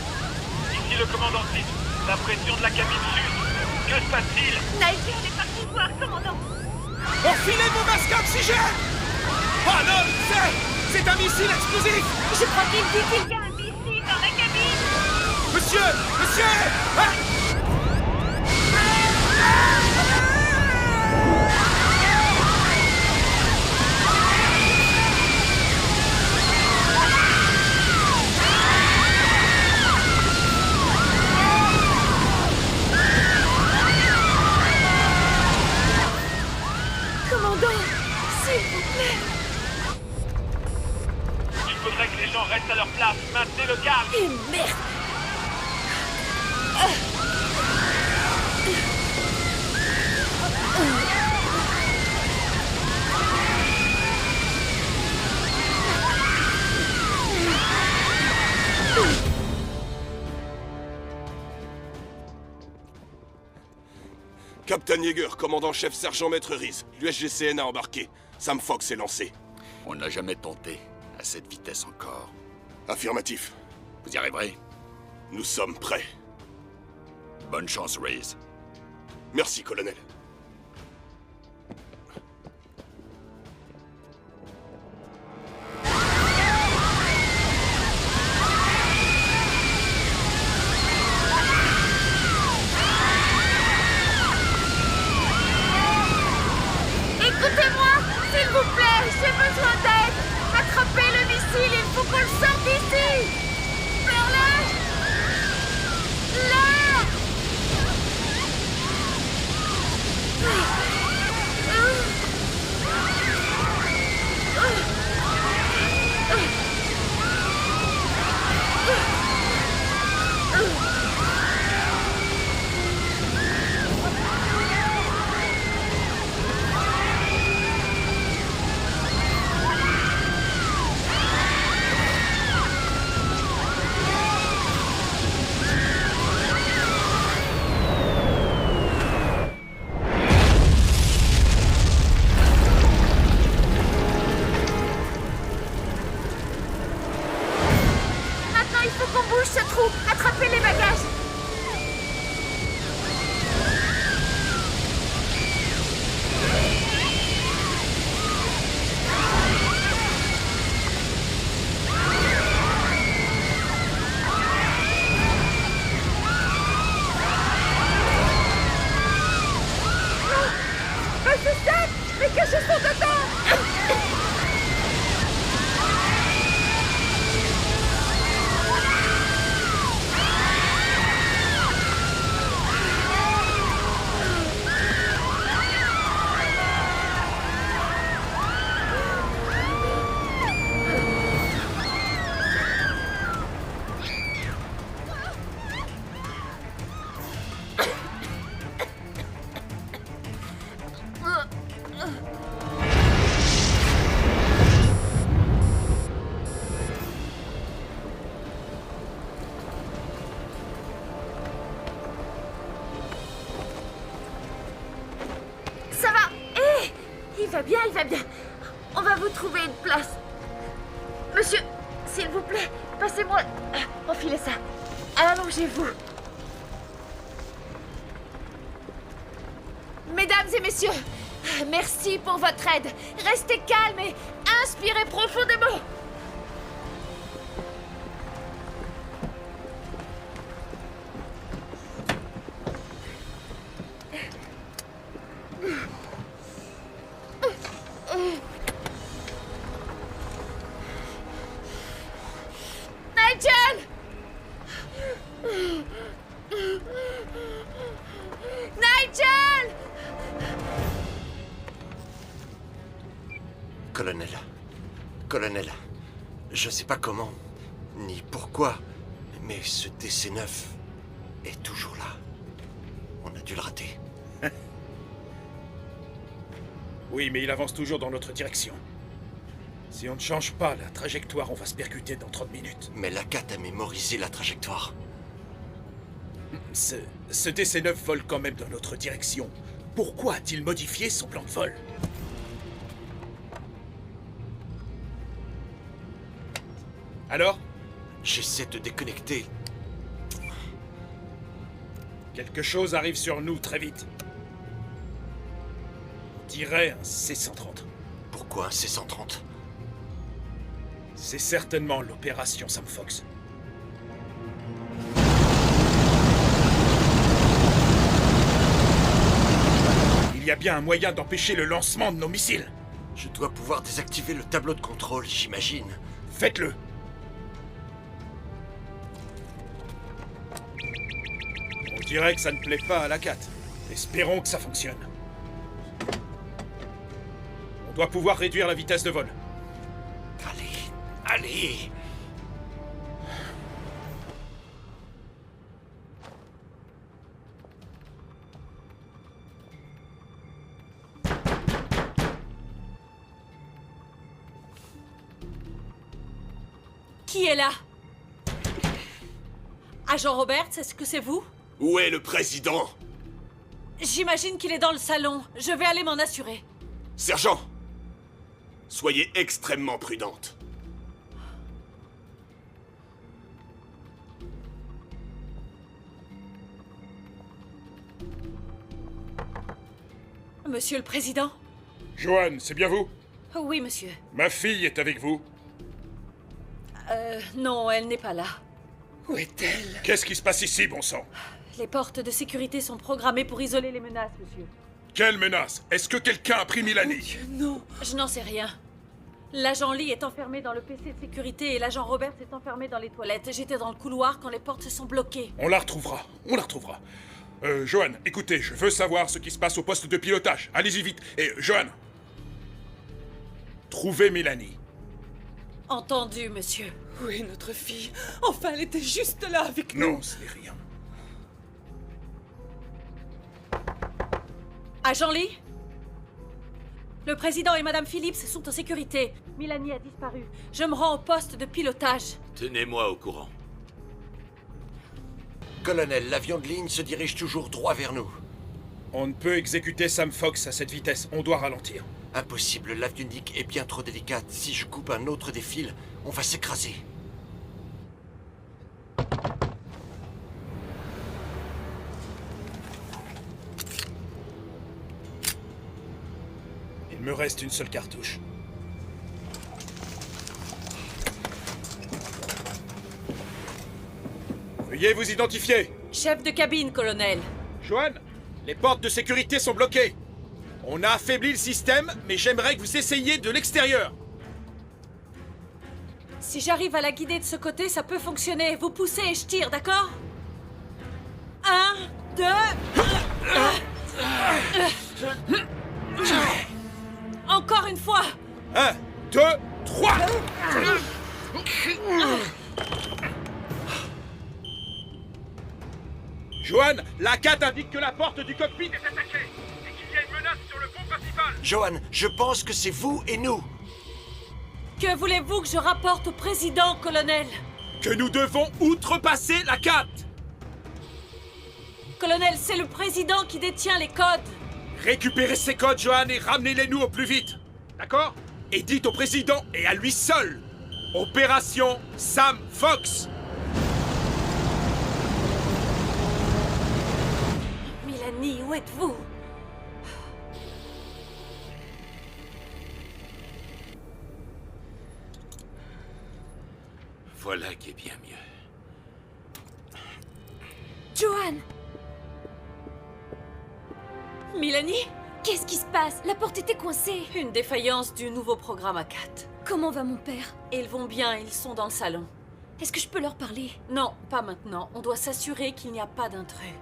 Ici le commandant Smith. La pression de la cabine chute. Que se passe-t-il?
Nigel est parti voir, commandant.
Enfilez vos masques à oxygène. Oh non, c'est un missile explosif.
Je crois qu'il dit qu'il
Il y a un missile dans la cabine.
Monsieur. Ah!
Commandant, s'il vous plaît.
Il faudrait que les gens restent à leur place. Maintenez le calme.
Et merde.
Captain Yeager, commandant-chef sergent-maître Reese. L'USGCN a embarqué. Sam Fox est lancé.
On n'a jamais tenté à cette vitesse encore.
Affirmatif.
Vous y arriverez?
Nous sommes prêts.
Bonne chance, Reese.
Merci, colonel.
Écoutez-moi, s'il vous plaît, j'ai besoin d'aide. Attrapez le missile, il faut qu'on le sorte d'ici. Vers là. Là. sont dedans! Ça va. Hé, il va bien, il va bien. On va vous trouver une place. Monsieur, s'il vous plaît, passez-moi... Enfilez ça. Allongez-vous. Mesdames et messieurs, merci pour votre aide. Restez calmes et inspirez profondément. Nigel! Nigel!
Colonel, je sais pas comment, ni pourquoi, mais ce DC-9 est toujours là. On a dû le rater.
Oui, mais il avance toujours dans notre direction. Si on ne change pas la trajectoire, on va se percuter dans 30 minutes.
Mais la CAT a mémorisé la trajectoire.
Ce DC-9 vole quand même dans notre direction. Pourquoi a-t-il modifié son plan de vol? Alors?
J'essaie de déconnecter.
Quelque chose arrive sur nous très vite. On dirait un C-130.
Pourquoi un C-130?
C'est certainement l'opération Sam Fox. Il y a bien un moyen d'empêcher le lancement de nos missiles.
Je dois pouvoir désactiver le tableau de contrôle, j'imagine.
Faites-le. On dirait que ça ne plaît pas à la CAT. Espérons que ça fonctionne. On doit pouvoir réduire la vitesse de vol.
Allez!
Qui est là? Agent Roberts, est-ce que c'est vous?
Où est le président?
J'imagine qu'il est dans le salon. Je vais aller m'en assurer.
Sergent! Soyez extrêmement prudente.
Monsieur le Président?
Joanne, c'est bien vous?
Oui, monsieur.
Ma fille est avec vous?
Non, elle n'est pas là.
Où est-elle? Qu'est-ce qui se passe ici, bon sang?
Les portes de sécurité sont programmées pour isoler les menaces, monsieur.
Quelle menace? Est-ce que quelqu'un a pris Milanie?
Non. Je n'en sais rien. L'agent Lee est enfermé dans le PC de sécurité et l'agent Roberts est enfermé dans les toilettes. J'étais dans le couloir quand les portes se sont bloquées.
On la retrouvera, on la retrouvera. Joanne, écoutez, je veux savoir ce qui se passe au poste de pilotage. Allez-y vite. Et Joanne, trouvez Mélanie.
Entendu, monsieur.
Où est notre fille? Enfin, elle était juste là avec nous.
Non, ce n'est rien.
Agent Lee? Le président et Madame Phillips sont en sécurité. Mélanie a disparu. Je me rends au poste de pilotage.
Tenez-moi au courant.
Colonel, l'avion de ligne se dirige toujours droit vers nous.
On ne peut exécuter Sam Fox à cette vitesse. On doit ralentir.
Impossible, l'avionique est bien trop délicate. Si je coupe un autre des fils, on va s'écraser.
Il me reste une seule cartouche. Veuillez vous identifier.
Chef de cabine, colonel.
Joanne, les portes de sécurité sont bloquées. On a affaibli le système, mais j'aimerais que vous essayiez de l'extérieur.
Si j'arrive à la guider de ce côté, ça peut fonctionner. Vous poussez et je tire, d'accord? 1, 2... Encore une fois.
1, 2, 3. Johan, la 4 indique que la porte du cockpit est attaquée et qu'il y a une menace sur le pont principal.
Johan, je pense que c'est vous et nous.
Que voulez-vous que je rapporte au président, colonel?
Que nous devons outrepasser la 4.
Colonel, c'est le président qui détient les codes.
Récupérez ces codes, Johan, et ramenez-les-nous au plus vite. D'accord? Et dites au président et à lui seul. Opération Sam Fox.
Mélanie, où êtes-vous?
Voilà qui est bien mieux.
Johan!
Mélanie?
Qu'est-ce qui se passe? La porte était coincée.
Une défaillance du nouveau programme A4.
Comment va mon père?
Ils vont bien, ils sont dans le salon.
Est-ce que je peux leur parler?
Non, pas maintenant. On doit s'assurer qu'il n'y a pas d'intrus.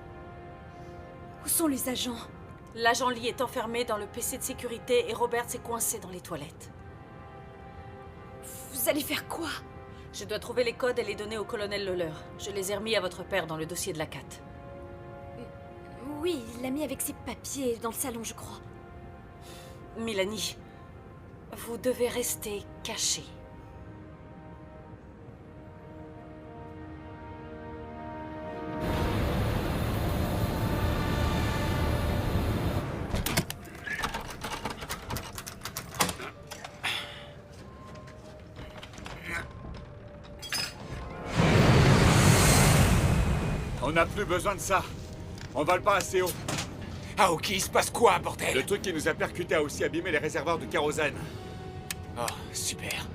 Où sont les agents?
L'agent Lee est enfermé dans le PC de sécurité et Robert s'est coincé dans les toilettes.
Vous allez faire quoi?
Je dois trouver les codes et les donner au colonel Lawler. Je les ai remis à votre père dans le dossier de la 4.
Oui, il l'a mis avec ses papiers dans le salon, je crois.
Mélanie, vous devez rester cachée.
On n'a plus besoin de ça. On vole pas assez haut.
Ah ok, il se passe quoi, bordel?
Le truc qui nous a percuté a aussi abîmé les réservoirs de kérosène.
Oh, super.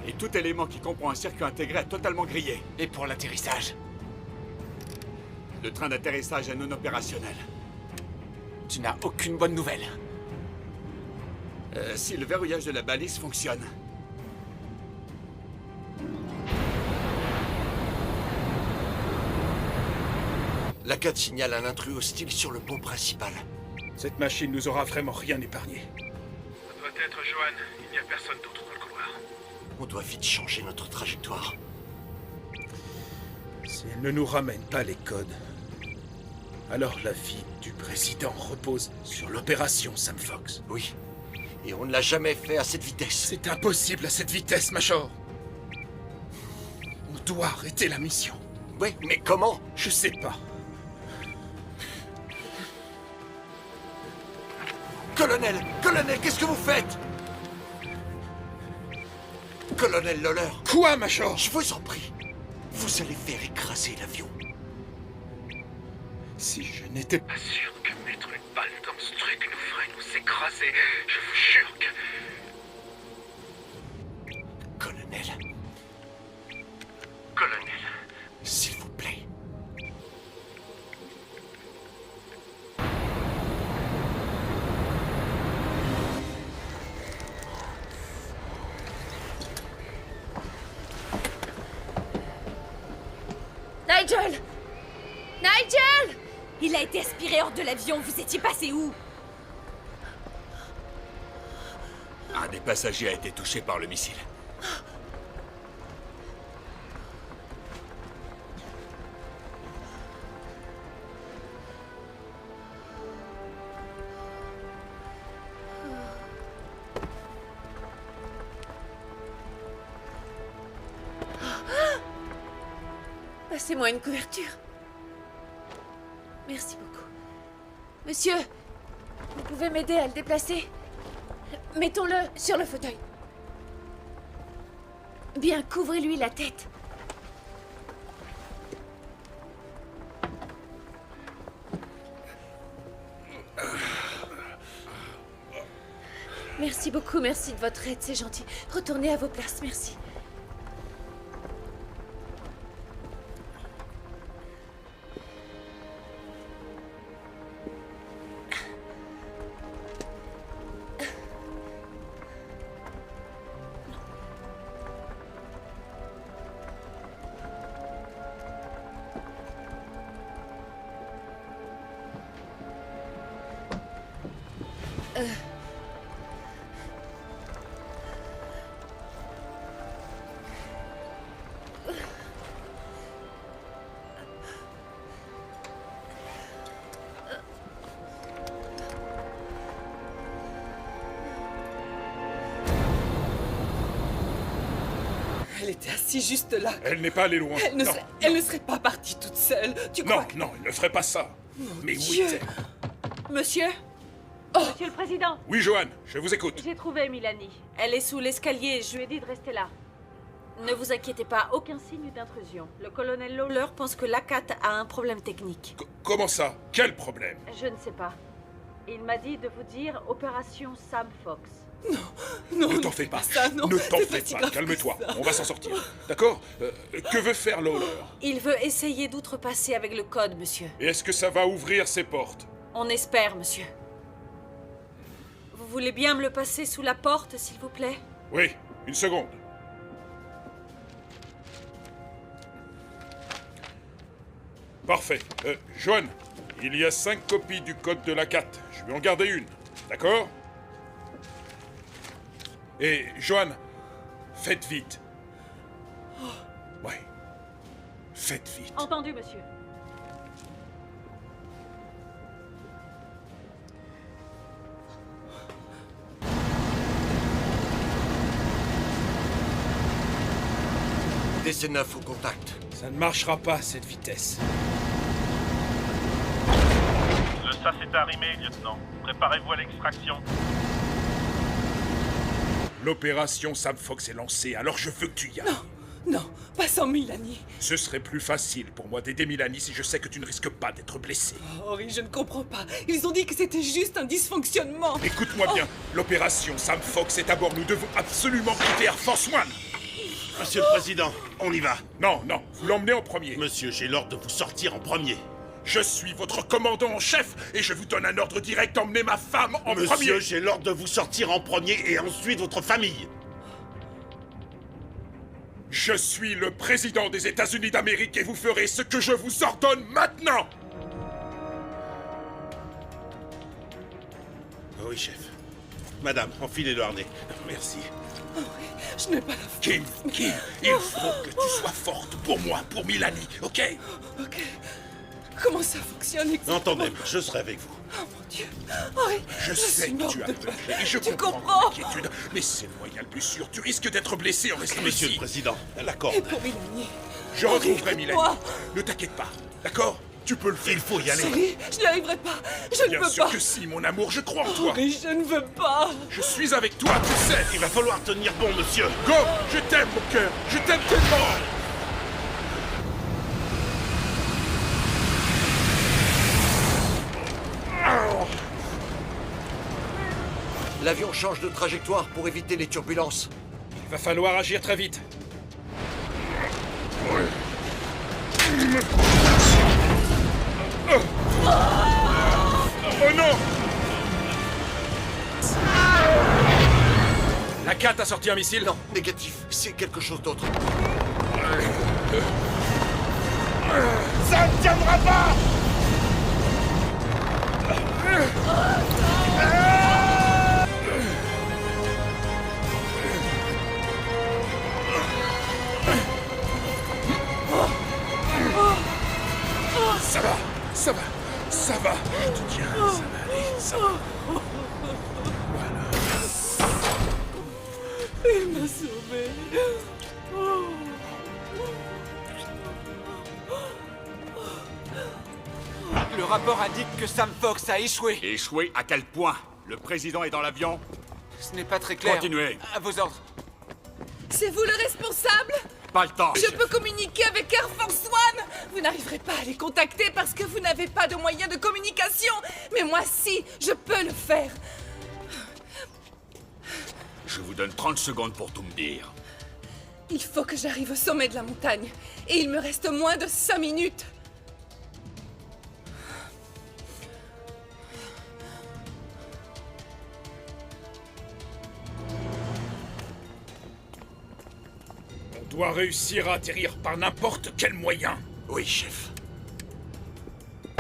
Et tout élément qui comprend un circuit intégré a totalement grillé.
Et pour l'atterrissage?
Le train d'atterrissage est non opérationnel.
Tu n'as aucune bonne nouvelle?
Si le verrouillage de la balise fonctionne.
La 4 signale un intrus hostile sur le pont principal.
Cette machine nous aura vraiment rien épargné.
Ça doit être Johan. Il n'y a personne d'autre dans le couloir.
On doit vite changer notre trajectoire.
Si elle ne nous ramène pas les codes, alors la vie du président repose sur l'opération Sam Fox.
Oui. Et on ne l'a jamais fait à cette vitesse.
C'est impossible à cette vitesse, Major. On doit arrêter la mission.
Oui, mais comment?
Je sais pas.
Colonel! Colonel, qu'est-ce que vous faites? Colonel Lawler!
Quoi, Major?
Je vous en prie. Vous allez faire écraser l'avion.
Si je n'étais pas...
Pas sûr que mettre une balle dans ce truc nous ferait nous écraser. Je vous jure que...
Colonel.
Colonel.
S'il vous plaît.
Nigel! Nigel! Il a été aspiré hors de l'avion, vous étiez passé où?
Un des passagers a été touché par le missile.
Passez-moi une couverture. Merci beaucoup. Monsieur, vous pouvez m'aider à le déplacer? Mettons-le sur le fauteuil. Bien, couvrez-lui la tête. Merci beaucoup, merci de votre aide, c'est gentil. Retournez à vos places, merci.
Elle était assise juste là.
Elle n'est pas allée loin.
Elle ne serait pas partie toute seule. Tu crois
Non, elle ne ferait pas ça. Mais où
Dieu.
est-elle?
Monsieur
Oh.
Monsieur le Président,
Oui, Johan, je vous écoute.
j'ai trouvé Milani. Elle est sous l'escalier, je lui ai dit de rester là. Ne vous inquiétez pas, aucun signe d'intrusion. Le colonel Lawler pense que l'ACAT a un problème technique.
Comment ça? Quel problème?
Je ne sais pas. Il m'a dit de vous dire Opération Sam Fox.
Non,
Ne t'en fais pas.
ça, non.
Ne t'en
C'est
fais
pas si
pas.
grave
Calme-toi.
que ça.
On va s'en sortir. D'accord? Que veut faire Lawler?
Il veut essayer d'outrepasser avec le code, monsieur.
Et est-ce que ça va ouvrir ses portes?
On espère, monsieur. Vous voulez bien me le passer sous la porte, s'il vous plaît?
Oui, une seconde. Parfait. Johan, il y a 5 copies du code de l'ACAT. Je vais en garder une. D'accord? Et Johan, faites vite. Ouais. Faites vite.
Entendu, monsieur.
DC-9 au contact.
Ça ne marchera pas, cette vitesse.
Le SAS est arrimé, lieutenant. Préparez-vous à l'extraction.
L'opération Sam Fox est lancée, alors je veux que tu y ailles.
Non, pas sans Milani.
Ce serait plus facile pour moi d'aider Milani si je sais que tu ne risques pas d'être blessé.
Henri, je ne comprends pas. Ils ont dit que c'était juste un dysfonctionnement.
Écoute-moi bien, l'opération Sam Fox est à bord. Nous devons absolument quitter Air Force One.
Monsieur le Président, on y va.
Non, vous l'emmenez en premier.
Monsieur, j'ai l'ordre de vous sortir en premier.
Je suis votre commandant en chef et je vous donne un ordre direct, emmenez ma femme en premier.
Monsieur, j'ai l'ordre de vous sortir en premier et ensuite votre famille.
Je suis le président des États-Unis d'Amérique et vous ferez ce que je vous ordonne maintenant.
Oui, chef. Madame, enfilez le harnais. Merci.
Je n'ai pas la force.
Kim, il faut que tu sois forte pour moi, pour Milani, ok?
Ok. Comment ça fonctionne exactement?
Entendez-moi, je serai avec vous.
Oh mon Dieu. Henri,
Je sais que tu as peur et je comprends ton inquiétude, mais c'est le moyen le plus sûr. Tu risques d'être blessé en restant
Monsieur
ici.
le Président, la corde.
Et pour Milani?
Je
Henri,
retrouverai Milani.
écoute-moi.
Ne t'inquiète pas, d'accord? Tu peux le faire.
Il faut y aller.
Chérie, je n'y arriverai pas. Je ne
Bien
peux
sûr
pas.
que si, mon amour, je crois en toi.
Henri, je ne veux pas.
Je suis avec toi, tu sais.
Il va falloir tenir bon, monsieur.
Go! Je t'aime, mon cœur. Je t'aime tellement.
L'avion change de trajectoire pour éviter les turbulences.
Il va falloir agir très vite. Oh non! La CAT a sorti un missile?
Non, négatif. C'est quelque chose d'autre.
Ça ne tiendra pas!
Ça va. Je te tiens, ça va aller, ça va.
Il m'a sauvé.
Le rapport indique que Sam Fox a échoué.
Échoué à quel point? Le président est dans l'avion?
Ce n'est pas très clair.
Continuez.
À vos ordres.
C'est vous le responsable?
Pas le temps.
Je peux communiquer avec Air Force One. Vous n'arriverez pas à les contacter parce que vous n'avez pas de moyens de communication. Mais moi, si, je peux le faire.
Je vous donne 30 secondes pour tout me dire.
Il faut que j'arrive au sommet de la montagne. Et il me reste moins de 5 minutes.
On doit réussir à atterrir par n'importe quel moyen.
Oui, chef.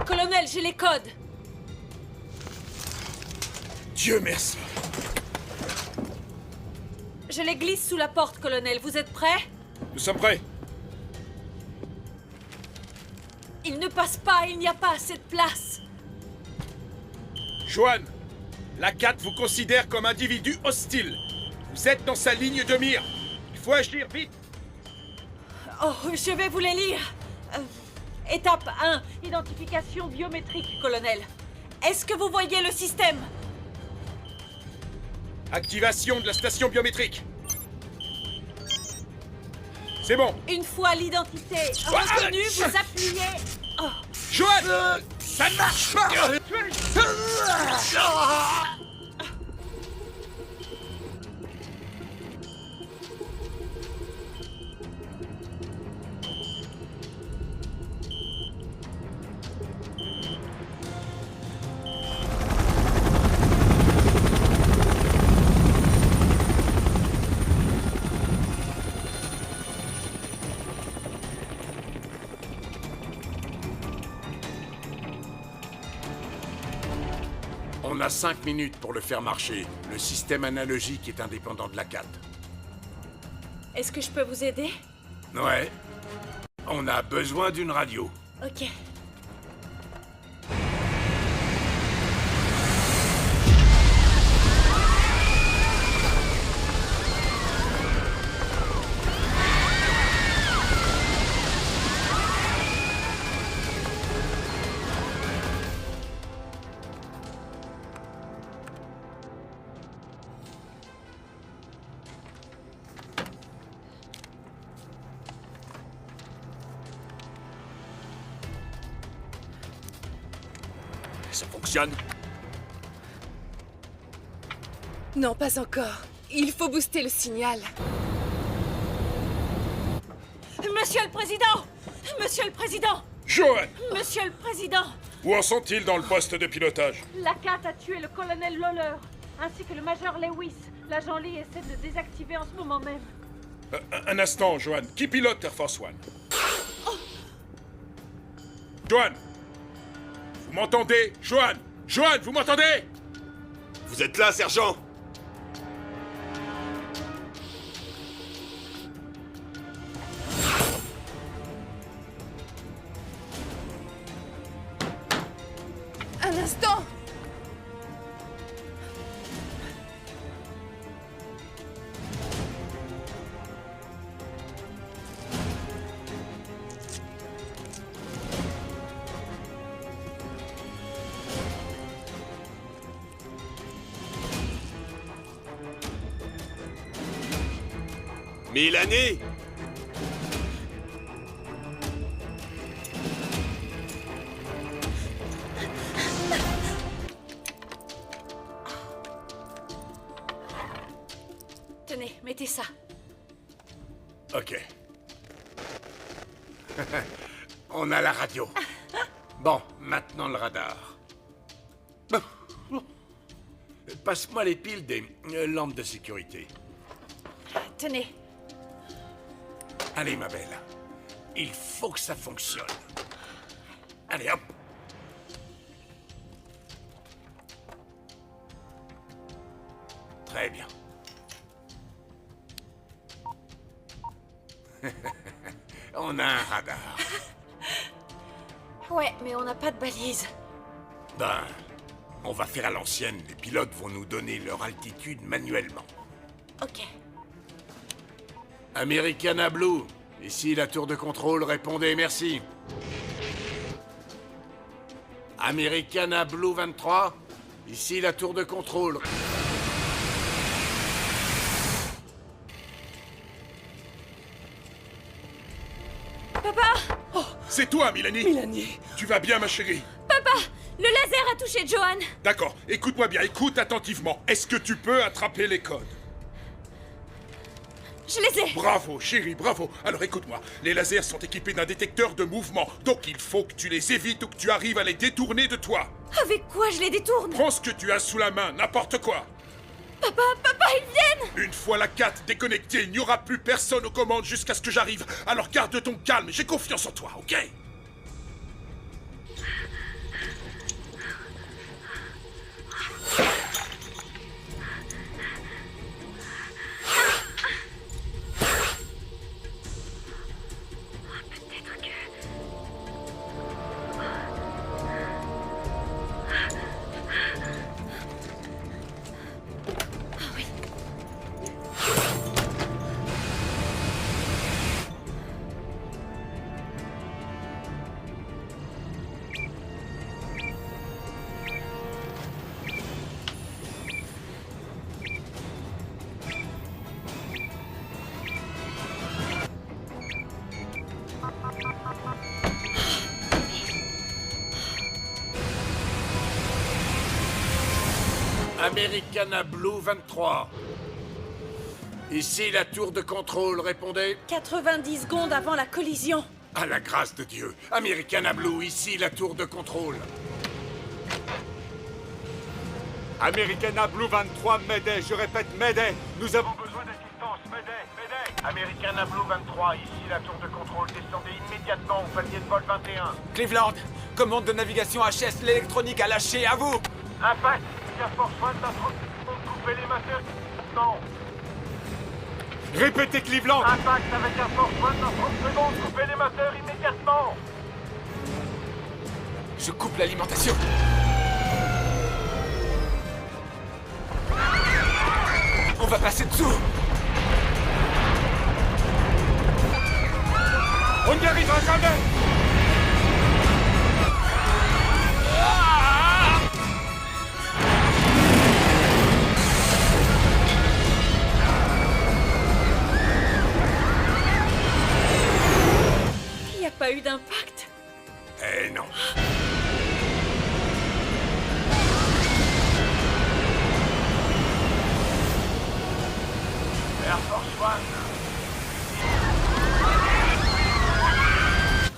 Colonel, j'ai les codes.
Dieu merci.
Je les glisse sous la porte, colonel. Vous êtes prêts?
Nous sommes prêts.
Ils ne passent pas, il n'y a pas assez de place.
Joanne, la CAT vous considère comme individu hostile. Vous êtes dans sa ligne de mire. Il faut agir vite.
Oh, je vais vous les lire. Étape 1, identification biométrique, colonel. Est-ce que vous voyez le système?
Activation de la station biométrique. C'est bon.
Une fois l'identité reconnue, vous appuyez... Oh.
Joanne, ça ne marche pas.
On a 5 minutes pour le faire marcher. Le système analogique est indépendant de la CAT.
Est-ce que je peux vous aider?
Ouais. On a besoin d'une radio.
Ok.
Ça fonctionne?
Non, pas encore. Il faut booster le signal.
Monsieur le Président! Monsieur le Président!
Joanne!
Monsieur le Président!
Où en sont-ils dans le poste de pilotage?
La CAT a tué le colonel Lawler, ainsi que le major Lewis. L'agent Lee essaie de le désactiver en ce moment même.
Un instant, Joanne. Qui pilote Air Force One? Joanne! Vous m'entendez? Joanne! Joanne, vous m'entendez?
Vous êtes là, sergent?
Un instant!
Mille années?
Tenez, mettez ça.
Ok. On a la radio. Bon, maintenant le radar. Passe-moi les piles des lampes de sécurité.
Tenez.
Allez, ma belle. Il faut que ça fonctionne. Allez, hop. Très bien. On a un radar.
Ouais, mais on n'a pas de balise.
Ben, on va faire à l'ancienne. Les pilotes vont nous donner leur altitude manuellement.
Ok.
Americana Blue. Ici la tour de contrôle, répondez, merci. Americana Blue 23. Ici la tour de contrôle.
Papa!
Oh, c'est toi, Mélanie?
Mélanie!
Tu vas bien, ma chérie?
Papa! Le laser a touché Joanne!
D'accord, écoute-moi bien, écoute attentivement. Est-ce que tu peux attraper les codes?
Je les ai!
Bravo, chérie, bravo. Alors écoute-moi, les lasers sont équipés d'un détecteur de mouvement, donc il faut que tu les évites ou que tu arrives à les détourner de toi.
Avec quoi je les détourne?
Prends ce que tu as sous la main, n'importe quoi.
Papa, ils viennent!
Une fois la CAT déconnectée, il n'y aura plus personne aux commandes jusqu'à ce que j'arrive. Alors garde ton calme, j'ai confiance en toi, ok?
Americana Blue 23. Ici la tour de contrôle, répondez.
90 secondes avant la collision.
À la grâce de Dieu. Americana Blue, ici la tour de contrôle.
Americana Blue 23, Mayday, je répète, Mayday. Nous avons
Besoin d'assistance, Mayday, Mayday. Americana Blue 23, ici la tour de contrôle. Descendez immédiatement au palier de vol 21.
Cleveland, commande de navigation HS, l'électronique à lâcher, à vous.
Impact, Air Force One dans 30 secondes, coupez les moteurs. Non.
Répétez, Cleveland.
Impact avec Air Force One dans 30 secondes, coupez les moteurs immédiatement.
Je coupe l'alimentation. On va passer dessous.
On n'y arrivera jamais.
Il n'y a pas eu d'impact.
Eh non.
Air Force One.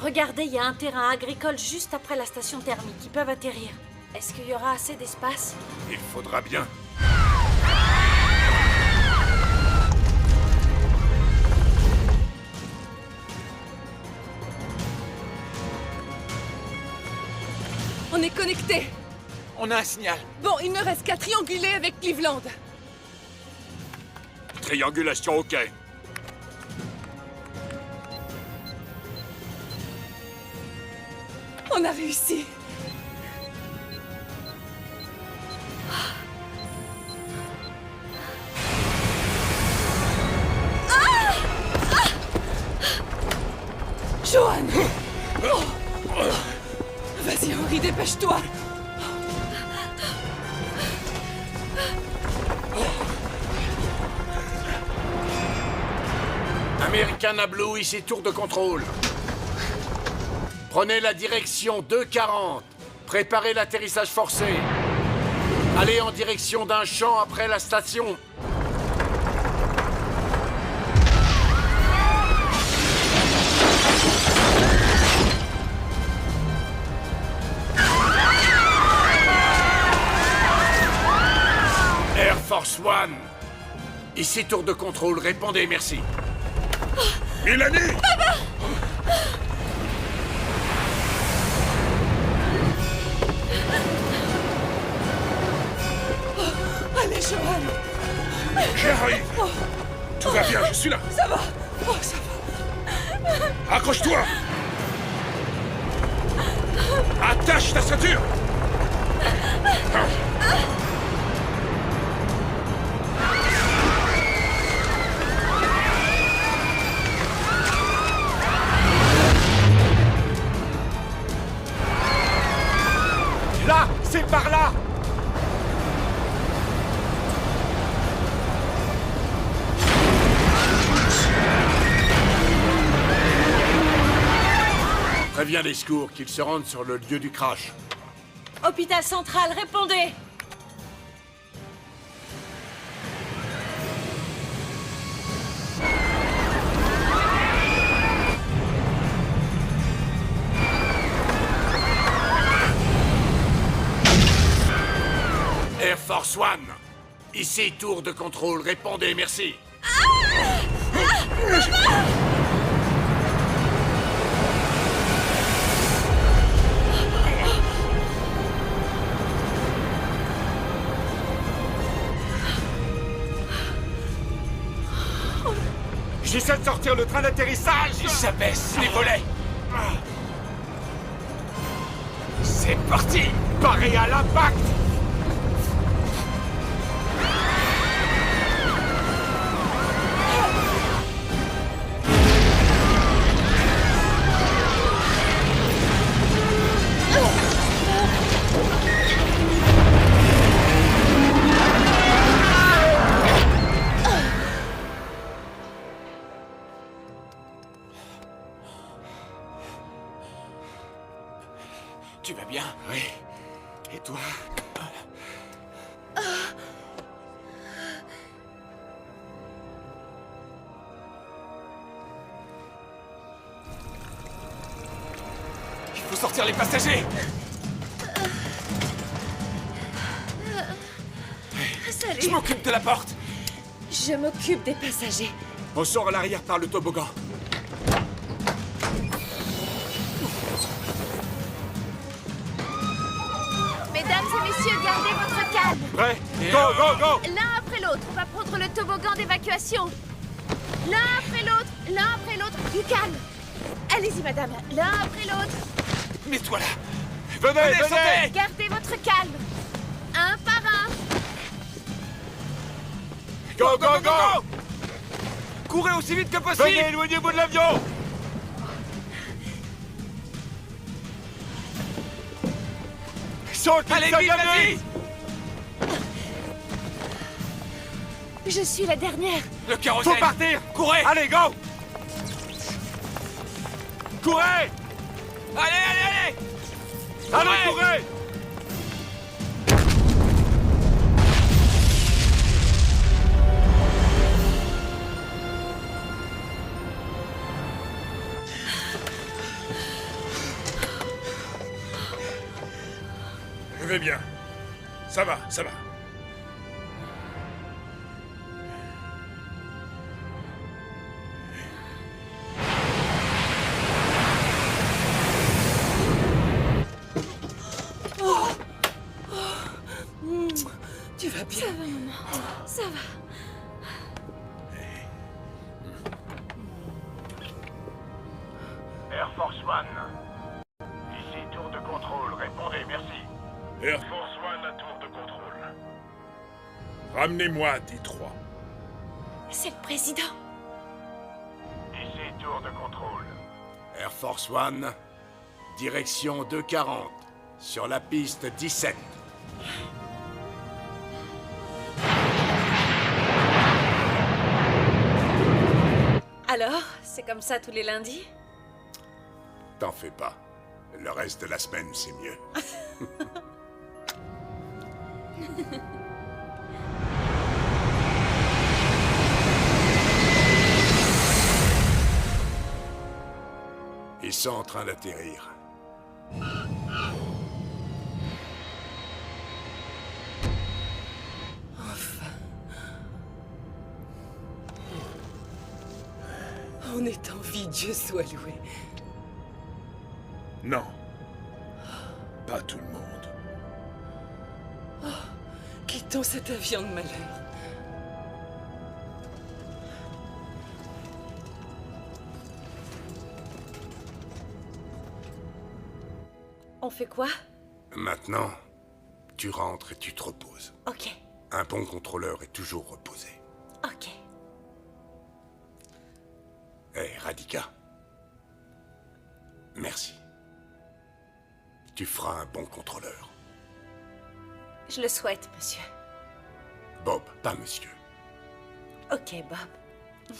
Regardez, il y a un terrain agricole juste après la station thermique. Ils peuvent atterrir. Est-ce qu'il y aura assez d'espace?
Il faudra bien.
On est connectés.
On a un signal.
Bon, il ne reste qu'à trianguler avec Cleveland.
Triangulation, ok.
On a réussi. Johan! Vas-y, Henry, dépêche-toi!
Americana Blue, ici tour de contrôle. Prenez la direction 240. Préparez l'atterrissage forcé. Allez en direction d'un champ après la station. Air Force One. Ici tour de contrôle, répondez, merci.
Mélanie!
Allez, Johan!
J'arrive! Tout va bien, je suis là!
Ça va! Oh, ça va!
Accroche-toi! Attache ta ceinture!
Là, c'est par là.
Préviens les secours qu'ils se rendent sur le lieu du crash.
Hôpital central, répondez!
Air Force One. Ici tour de contrôle, répondez, merci.
J'essaie de sortir le train d'atterrissage.
J'abaisse les volets. C'est parti.
Paré à l'impact.
Tu vas bien?
Oui. Et toi?
Faut sortir les passagers!
Salut.
Je m'occupe de la porte!
Je m'occupe des passagers.
On sort à l'arrière par le toboggan.
Mesdames et messieurs, gardez votre calme.
Prêt? Go, go, go!
L'un après l'autre, on va prendre le toboggan d'évacuation. L'un après l'autre, du calme. Allez-y, madame, l'un après l'autre.
Mets-toi là!
Venez,
sautez!
Gardez votre calme. Un par un.
Go, go, go!
Courez aussi vite que possible!
Venez, éloignez-vous de l'avion! Saute,
allez vite, vas-y!
Je suis la dernière.
Le kérosène!
Faut partir!
Courez!
Allez, go! Courez!
Allez!
Allez, courez!
Je vais bien. Ça va, ça va.
Tu vas bien?
Ça va, maman. Ça va.
Air Force One. Ici, tour de contrôle. Répondez, merci.
Air Force One à tour de contrôle. Ramenez-moi D3.
C'est le président.
Ici, tour de contrôle.
Air Force One, direction 240, sur la piste 17.
Alors, c'est comme ça tous les lundis?
T'en fais pas. Le reste de la semaine, c'est mieux. Ils sont en train d'atterrir.
On est en vie, Dieu soit loué.
Non. Pas tout le monde.
Quittons cet avion de malheur.
On fait quoi?
Maintenant, tu rentres et tu te reposes.
Ok.
Un bon contrôleur est toujours reposé.
Ok.
Hé, Radika. Merci. Tu feras un bon contrôleur.
Je le souhaite, monsieur.
Bob, pas monsieur.
Ok, Bob.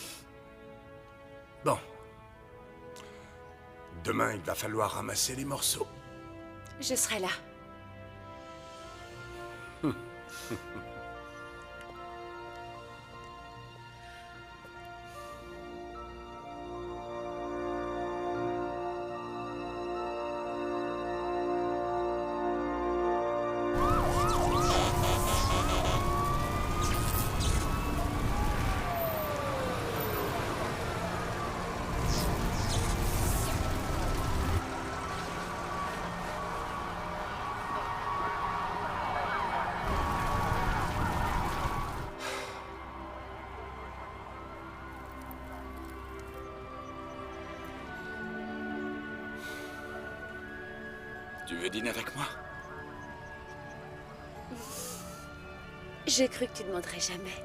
Bon. Demain, il va falloir ramasser les morceaux.
Je serai là.
Tu veux dîner avec moi?
J'ai cru que tu demanderais jamais.